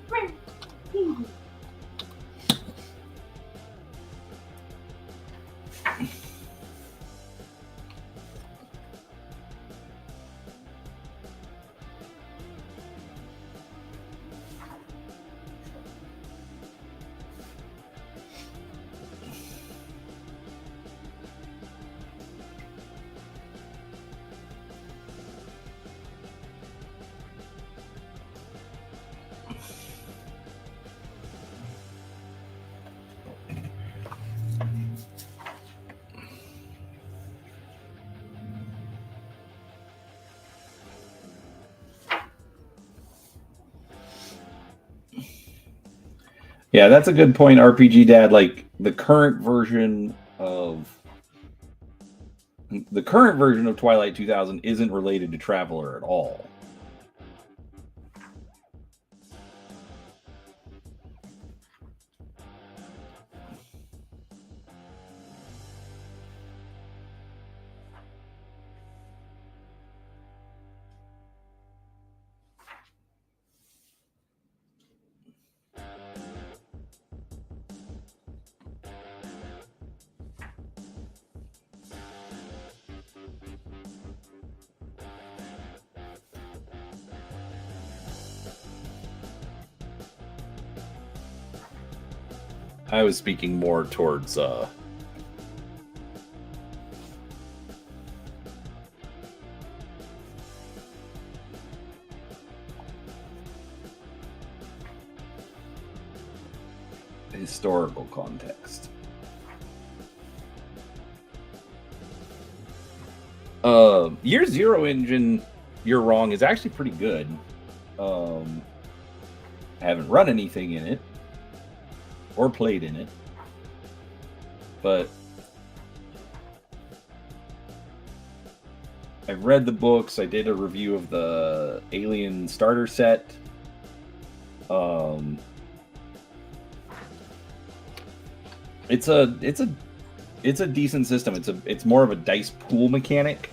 Where? Yeah, that's a good point, RPG Dad. Like the current version of Twilight 2000 isn't related to Traveler at all. I was speaking more towards historical context. Year Zero engine, you're wrong, is actually pretty good. I haven't run anything in it or played in it, but I've read the books. I did a review of the Alien starter set. It's a decent system. It's more of a dice pool mechanic.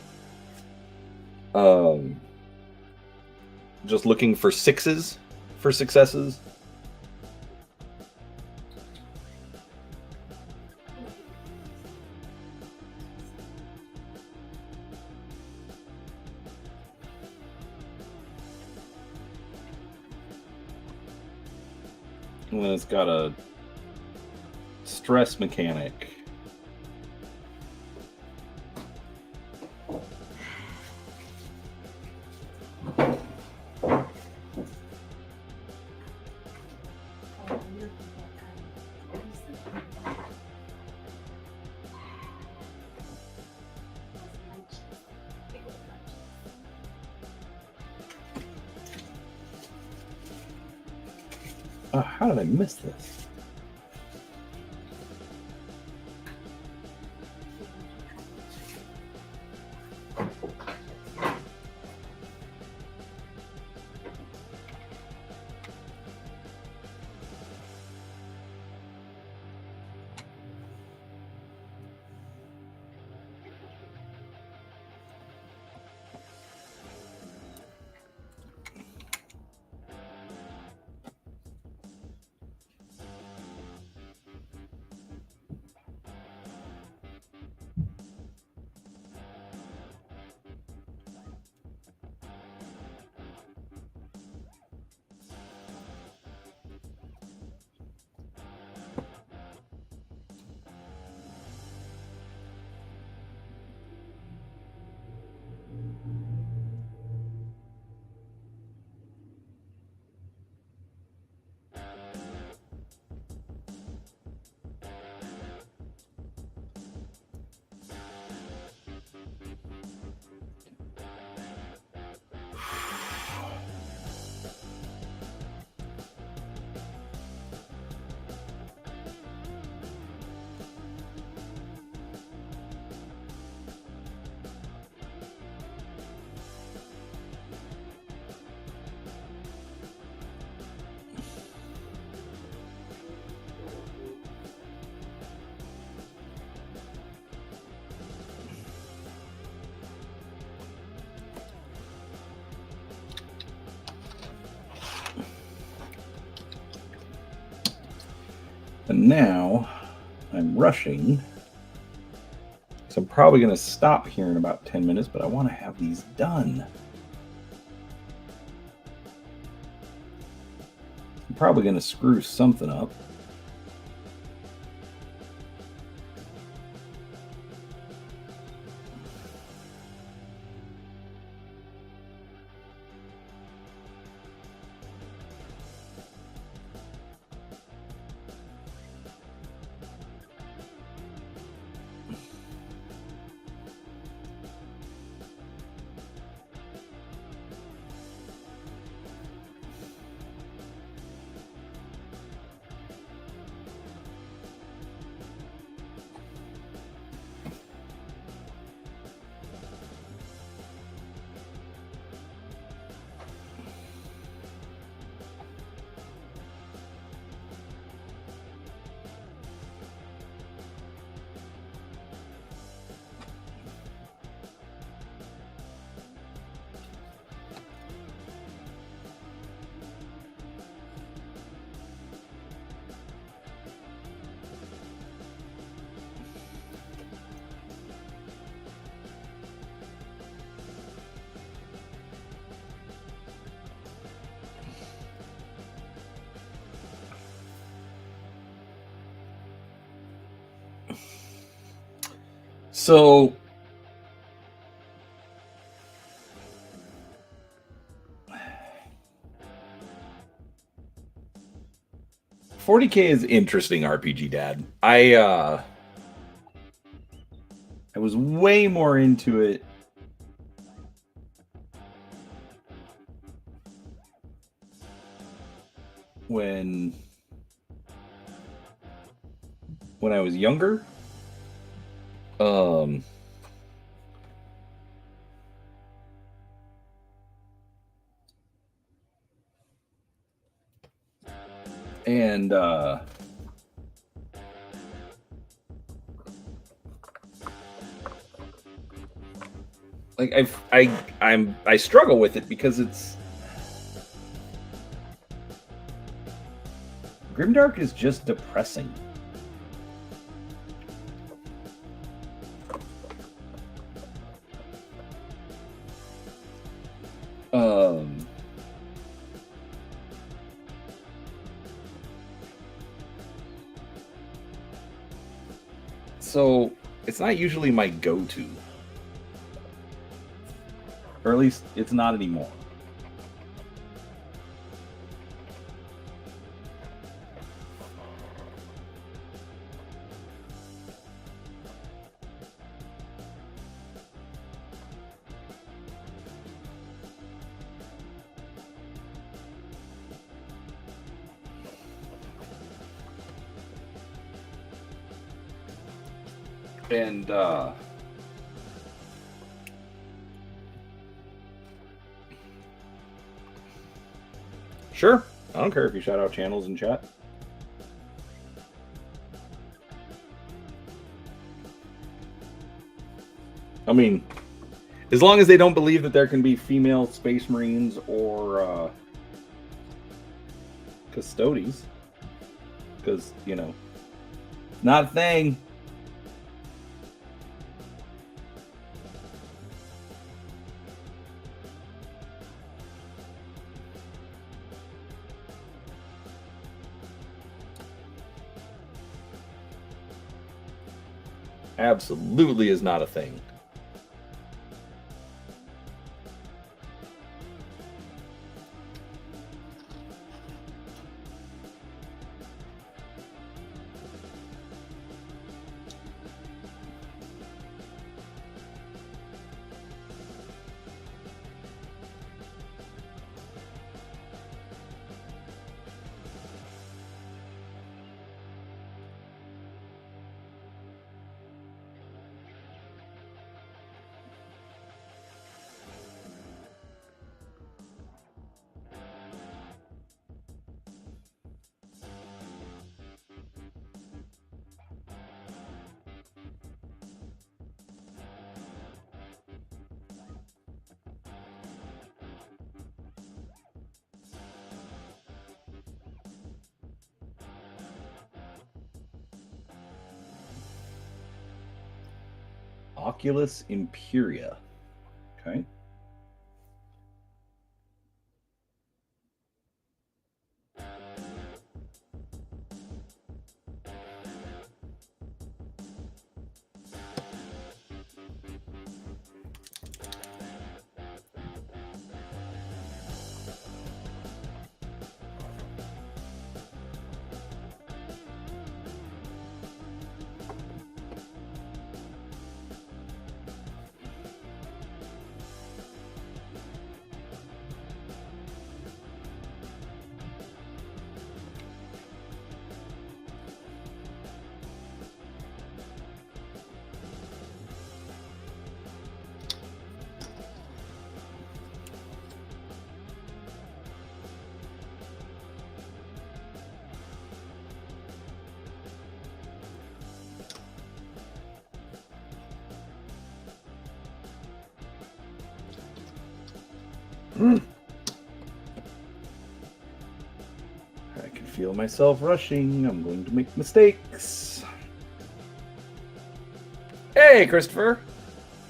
Just looking for sixes for successes. And then it's got a stress mechanic. Oh, how did I miss this? And now I'm rushing. So I'm probably going to stop here in about 10 minutes, but I want to have these done. I'm probably going to screw something up. So 40K is interesting RPG, Dad. I was way more into it when I was younger. And like I struggle with it because it's Grimdark is just depressing. So it's not usually my go-to. Or at least it's not anymore. And sure, I don't care if you shout out channels in chat. I mean, as long as they don't believe that there can be female space marines or custodies, because, you know, not a thing. Absolutely is not a thing. Oculus Imperia. Okay. I can feel myself rushing. I'm going to make mistakes. Hey, Christopher.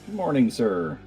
Good morning, sir.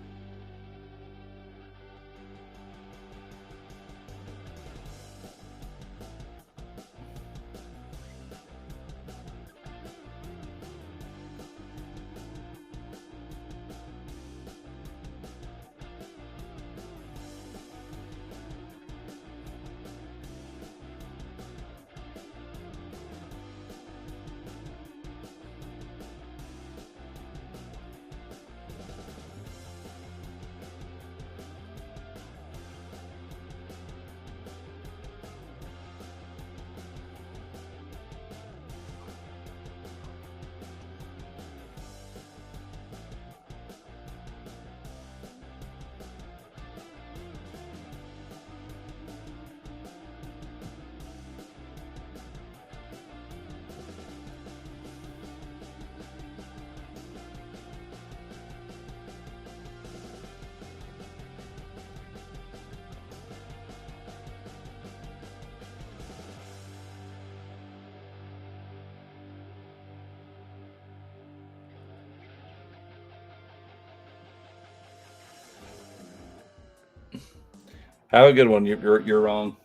Have a good one. You're wrong.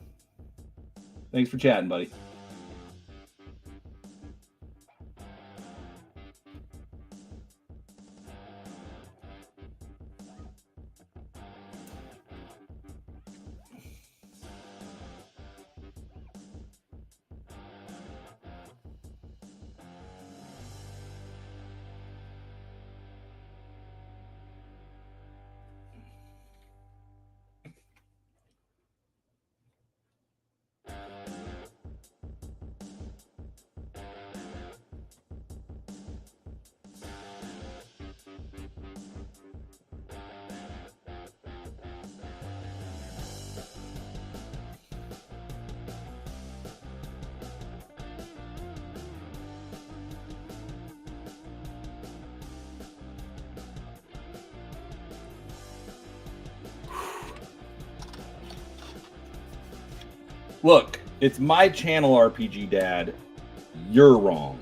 Thanks for chatting, buddy. Look, it's my channel, RPG Dad. You're wrong.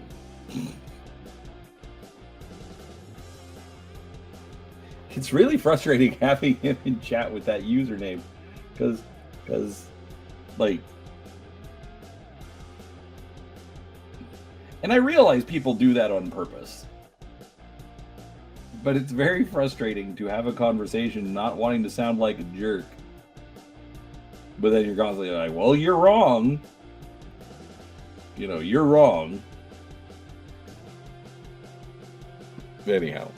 It's really frustrating having him in chat with that username, because, like, and I realize people do that on purpose, but it's very frustrating to have a conversation not wanting to sound like a jerk. But then you're constantly like, well, you're wrong. You know, you're wrong. Anyhow.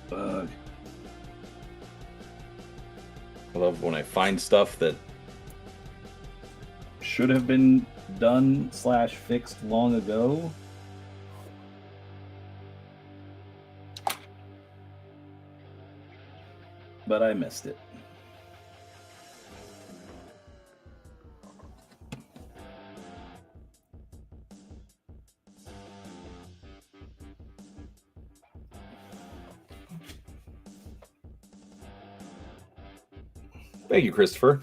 Bug. I love when I find stuff that should have been done / fixed long ago. But I missed it. Thank you, Christopher.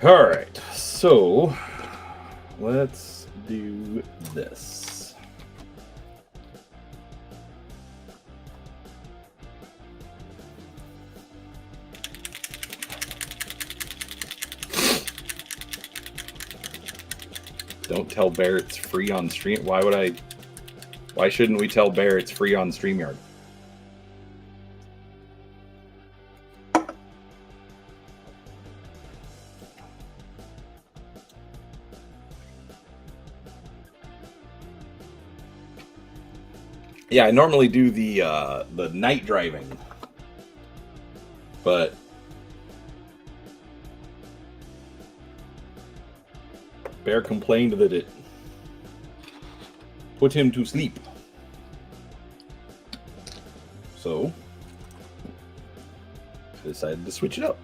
All right, so let's do this. Don't tell Bear it's free on stream. Why shouldn't we tell Bear it's free on StreamYard? Yeah, I normally do the night driving, but Bear complained that it put him to sleep. So, I decided to switch it up.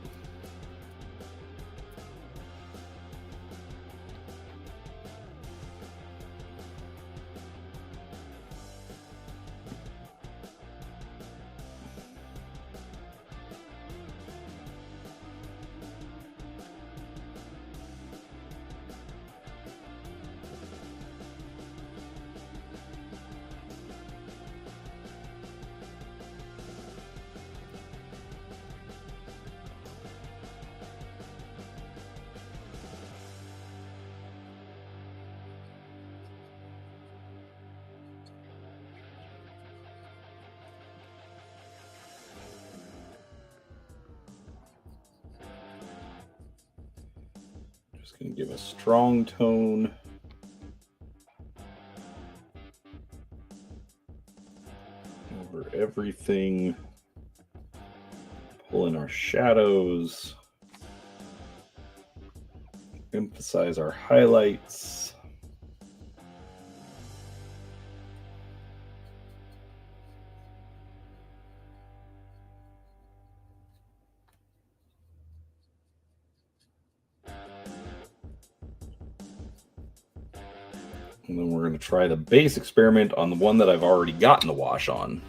Just going to give a strong tone. Over everything. Pull in our shadows. Emphasize our highlights. And then we're going to try the base experiment on the one that I've already gotten the wash on.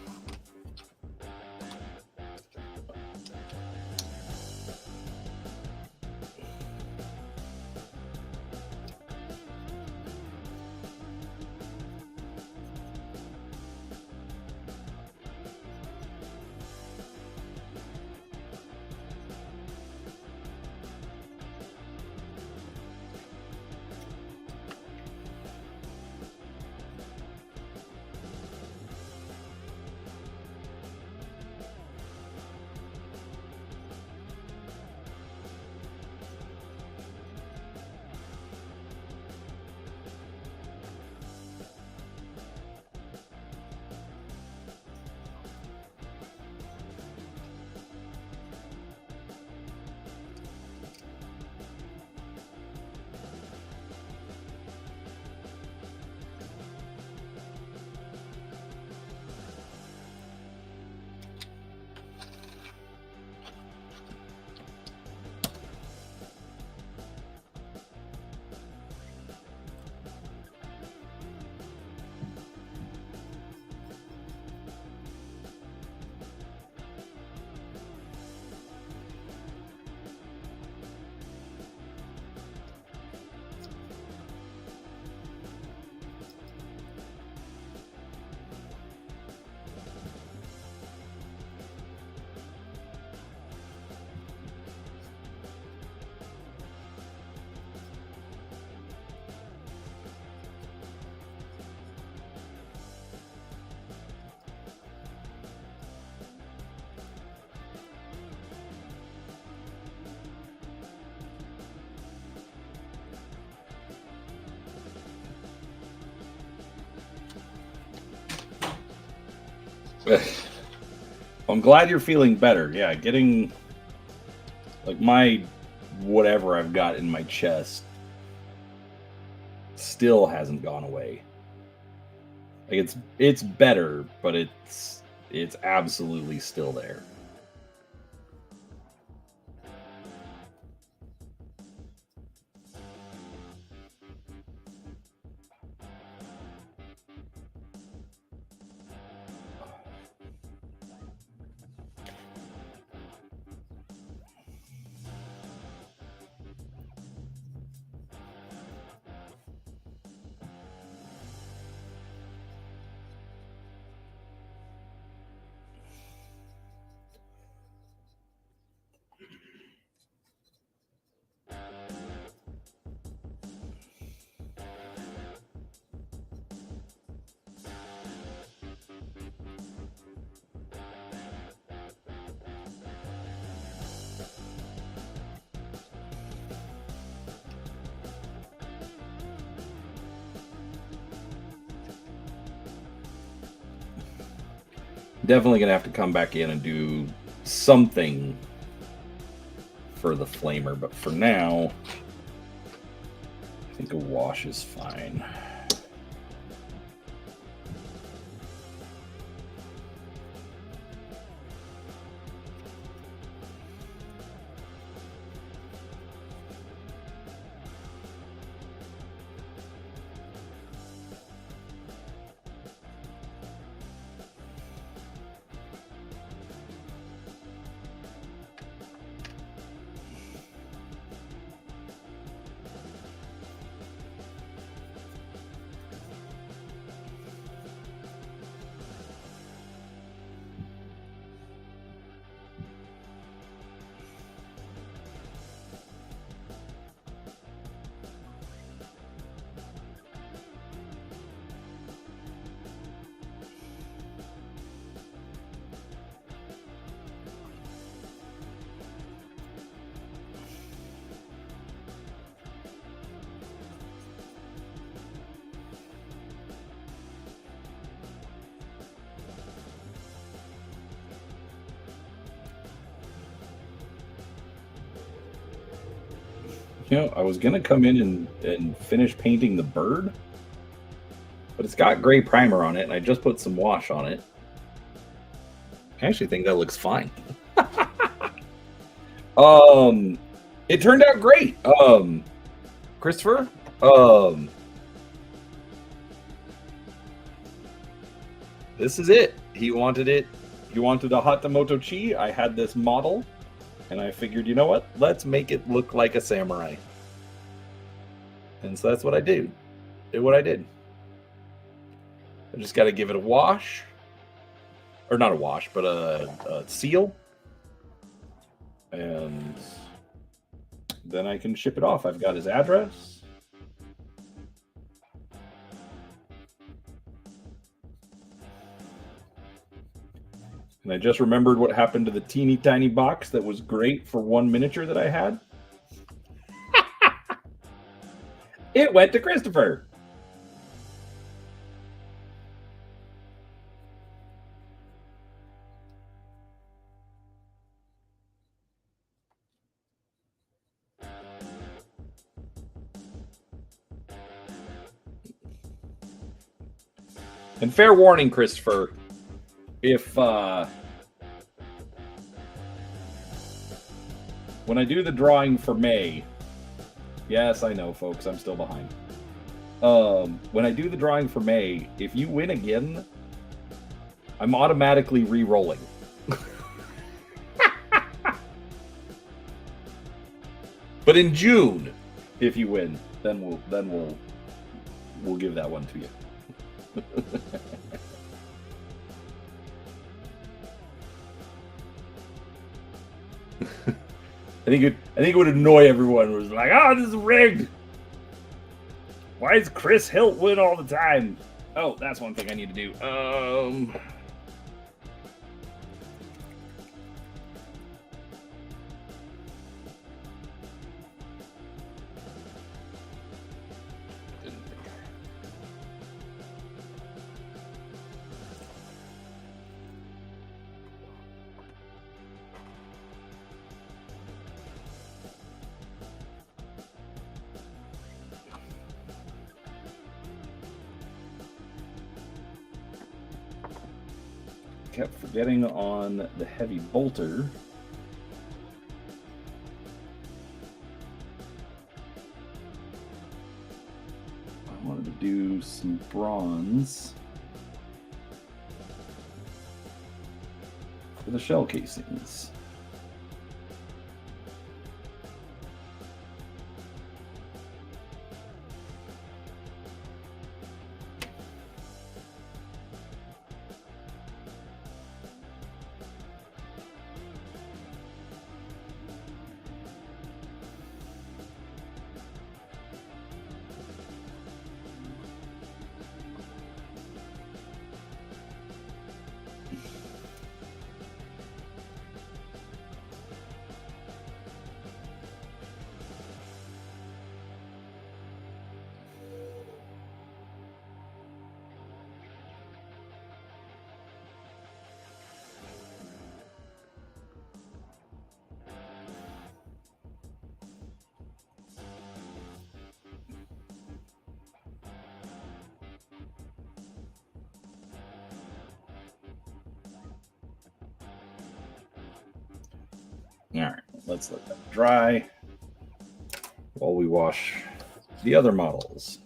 I'm glad you're feeling better. Yeah, getting like my whatever I've got in my chest still hasn't gone away. Like it's better, but it's absolutely still there. Definitely gonna have to come back in and do something for the flamer, but for now I think think a wash is fine. You know, I was gonna come in and finish painting the bird, but it's got gray primer on it, and I just put some wash on it. I actually think that looks fine. It turned out great. Christopher, this is it. He wanted it. He wanted a Hatamoto Chi. I had this model. And I figured, you know what? Let's make it look like a samurai. And so that's what I did. Did what I did. I just got to give it a wash. Or not a wash, but a seal. And then I can ship it off. I've got his address. And I just remembered what happened to the teeny tiny box that was great for one miniature that I had. It went to Christopher. And fair warning, Christopher. If when I do the drawing for May, yes, I know, folks, I'm still behind. When I do the drawing for May, if you win again, I'm automatically re-rolling. But in June, if you win, then we'll give that one to you. I think it would annoy everyone. It was like, oh, this is rigged. Why does Chris Hilt win all the time? Oh, that's one thing I need to do. Kept forgetting on the heavy bolter. I wanted to do some bronze for the shell casings. All right, let's let that dry while we wash the other models.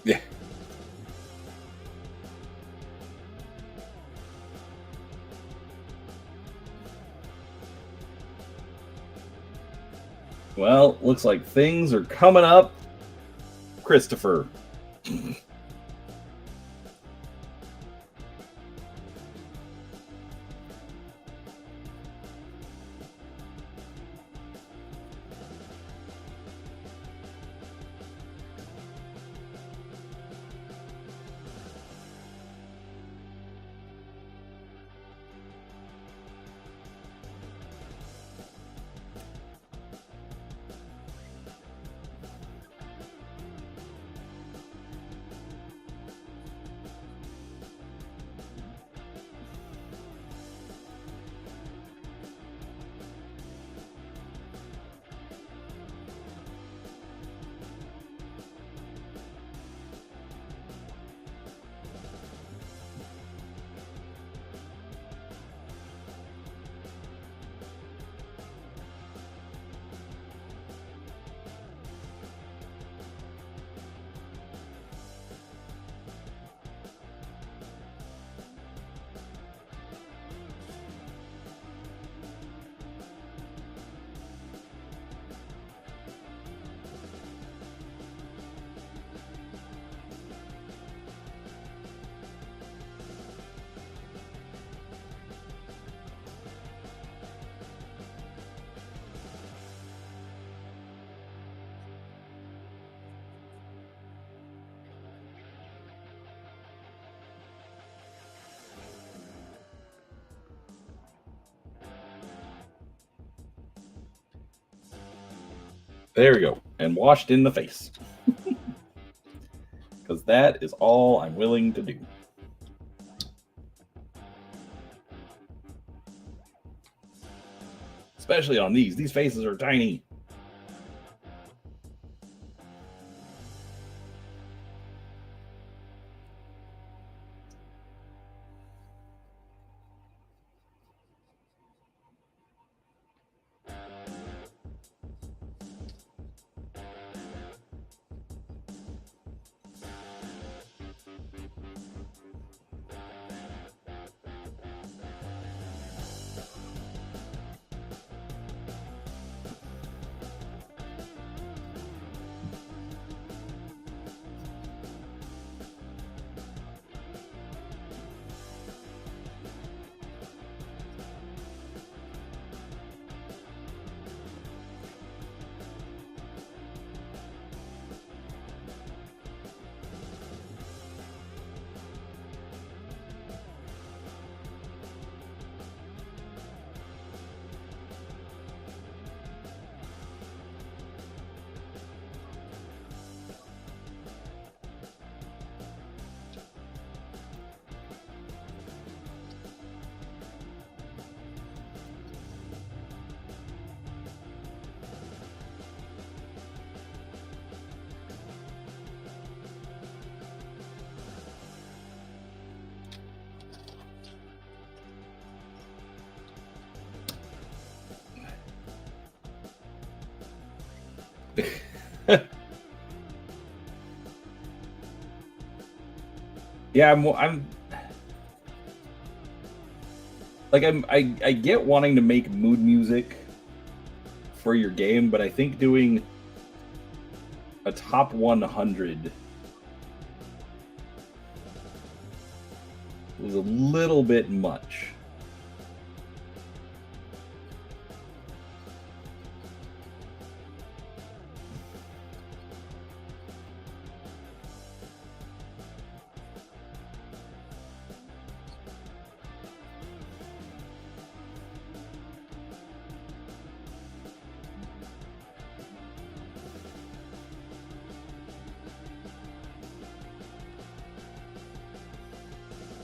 Yeah. Well, looks like things are coming up, Christopher. There we go. And washed in the face. Because that is all I'm willing to do. Especially on these. These faces are tiny. Yeah, I get wanting to make mood music for your game, but I think doing a top 100 was a little bit much.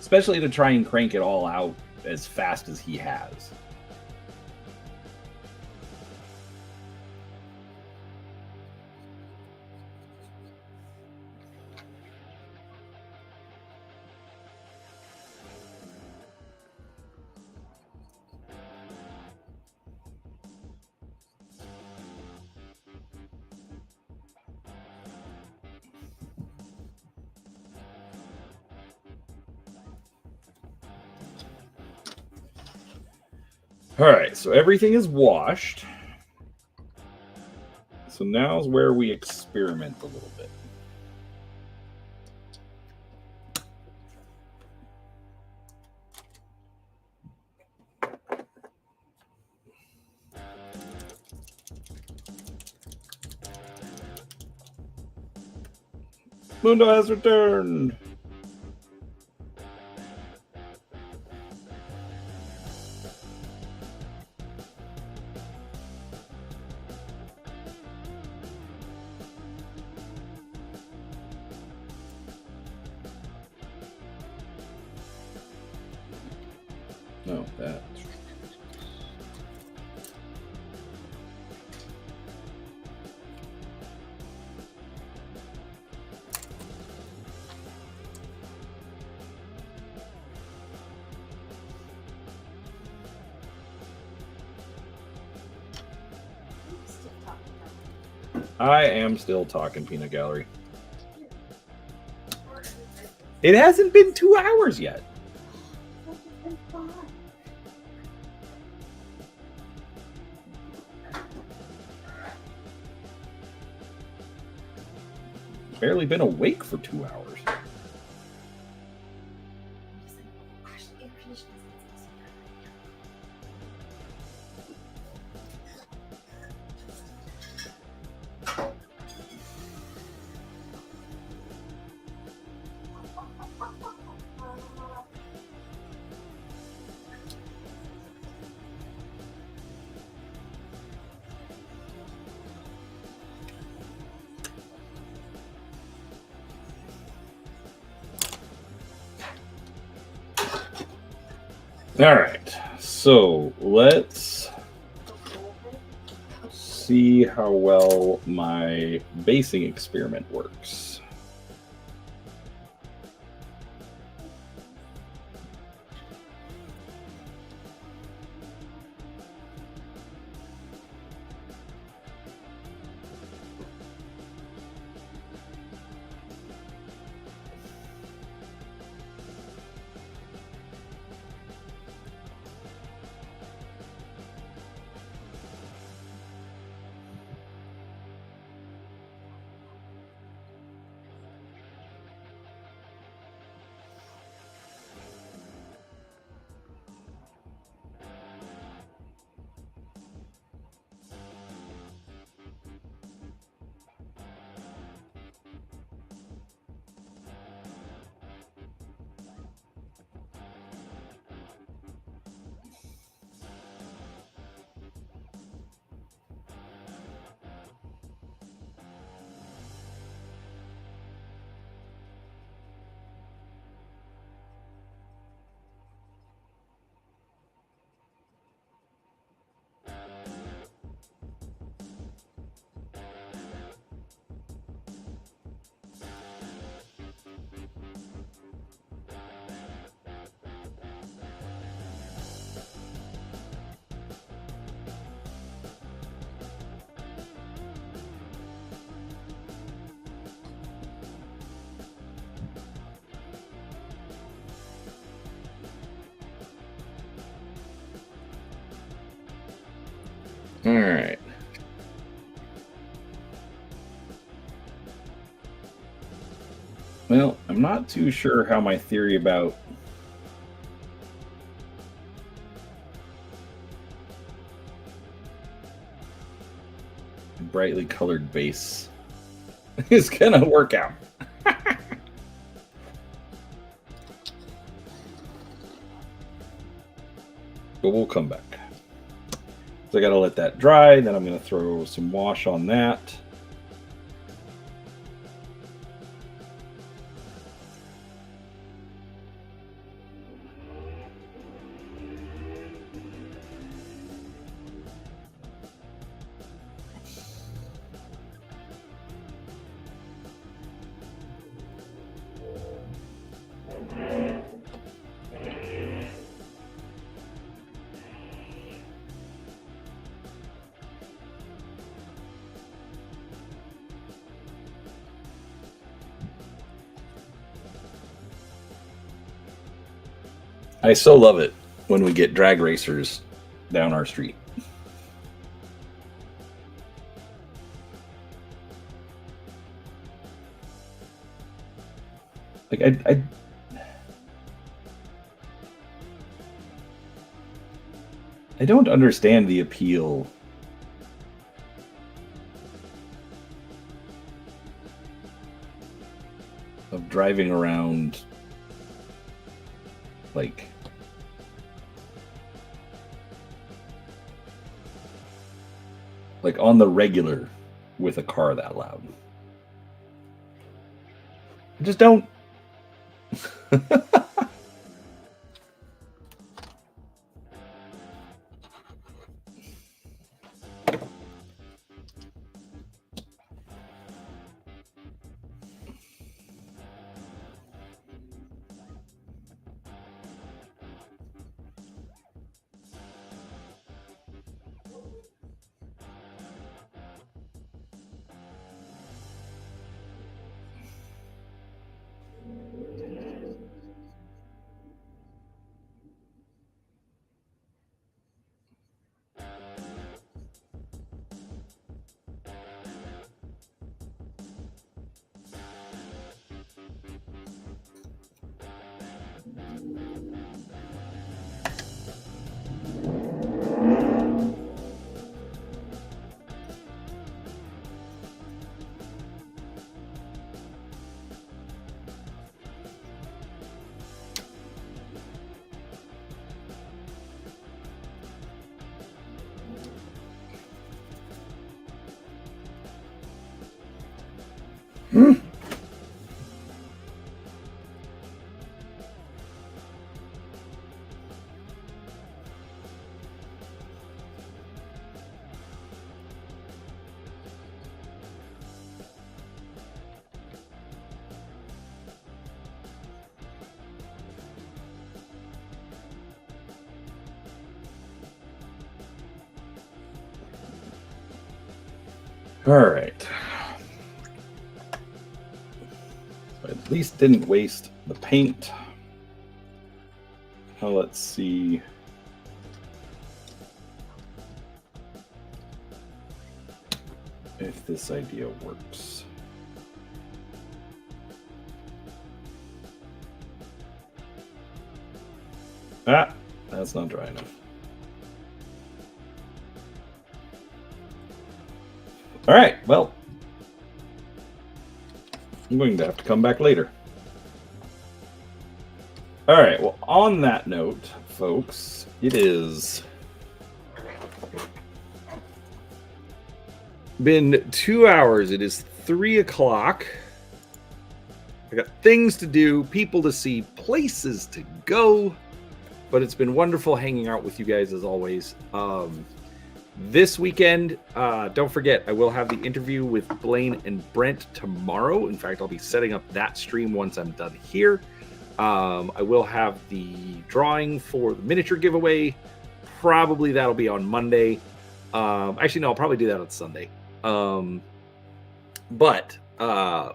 especially to try and crank it all out as fast as he has. All right, so everything is washed. So now's where we experiment a little bit. Mundo has returned. No, that. Still talking I am still talking, Peanut Gallery. about it. It hasn't been 2 hours yet. Barely been awake for 2 hours. All right, so let's see how well my basing experiment works. All right. Well, I'm not too sure how my theory about brightly colored base is gonna work out. But we'll come back. So I gotta let that dry, then I'm gonna throw some wash on that. I so love it when we get drag racers down our street. Like I don't understand the appeal of driving around like on the regular with a car that loud. I just don't. All right. So at least didn't waste the paint. Now let's see. If this idea works. Ah, that's not dry enough. All right, well, I'm going to have to come back later. All right, well, on that note, folks, it is been 2 hours. It is 3 o'clock. I got things to do, people to see, places to go, but it's been wonderful hanging out with you guys as always. This weekend, don't forget, I will have the interview with Blaine and Brent tomorrow. In fact, I'll be setting up that stream once I'm done here. I will have the drawing for the miniature giveaway. Probably that'll be on Monday. Actually, no, I'll probably do that on Sunday. But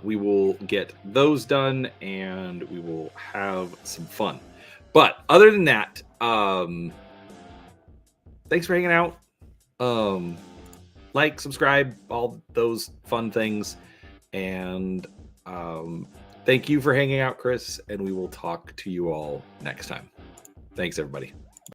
we will get those done and we will have some fun. But other than that, thanks for hanging out. Like, subscribe, all those fun things. And thank you for hanging out, Chris. And we will talk to you all next time. Thanks, everybody.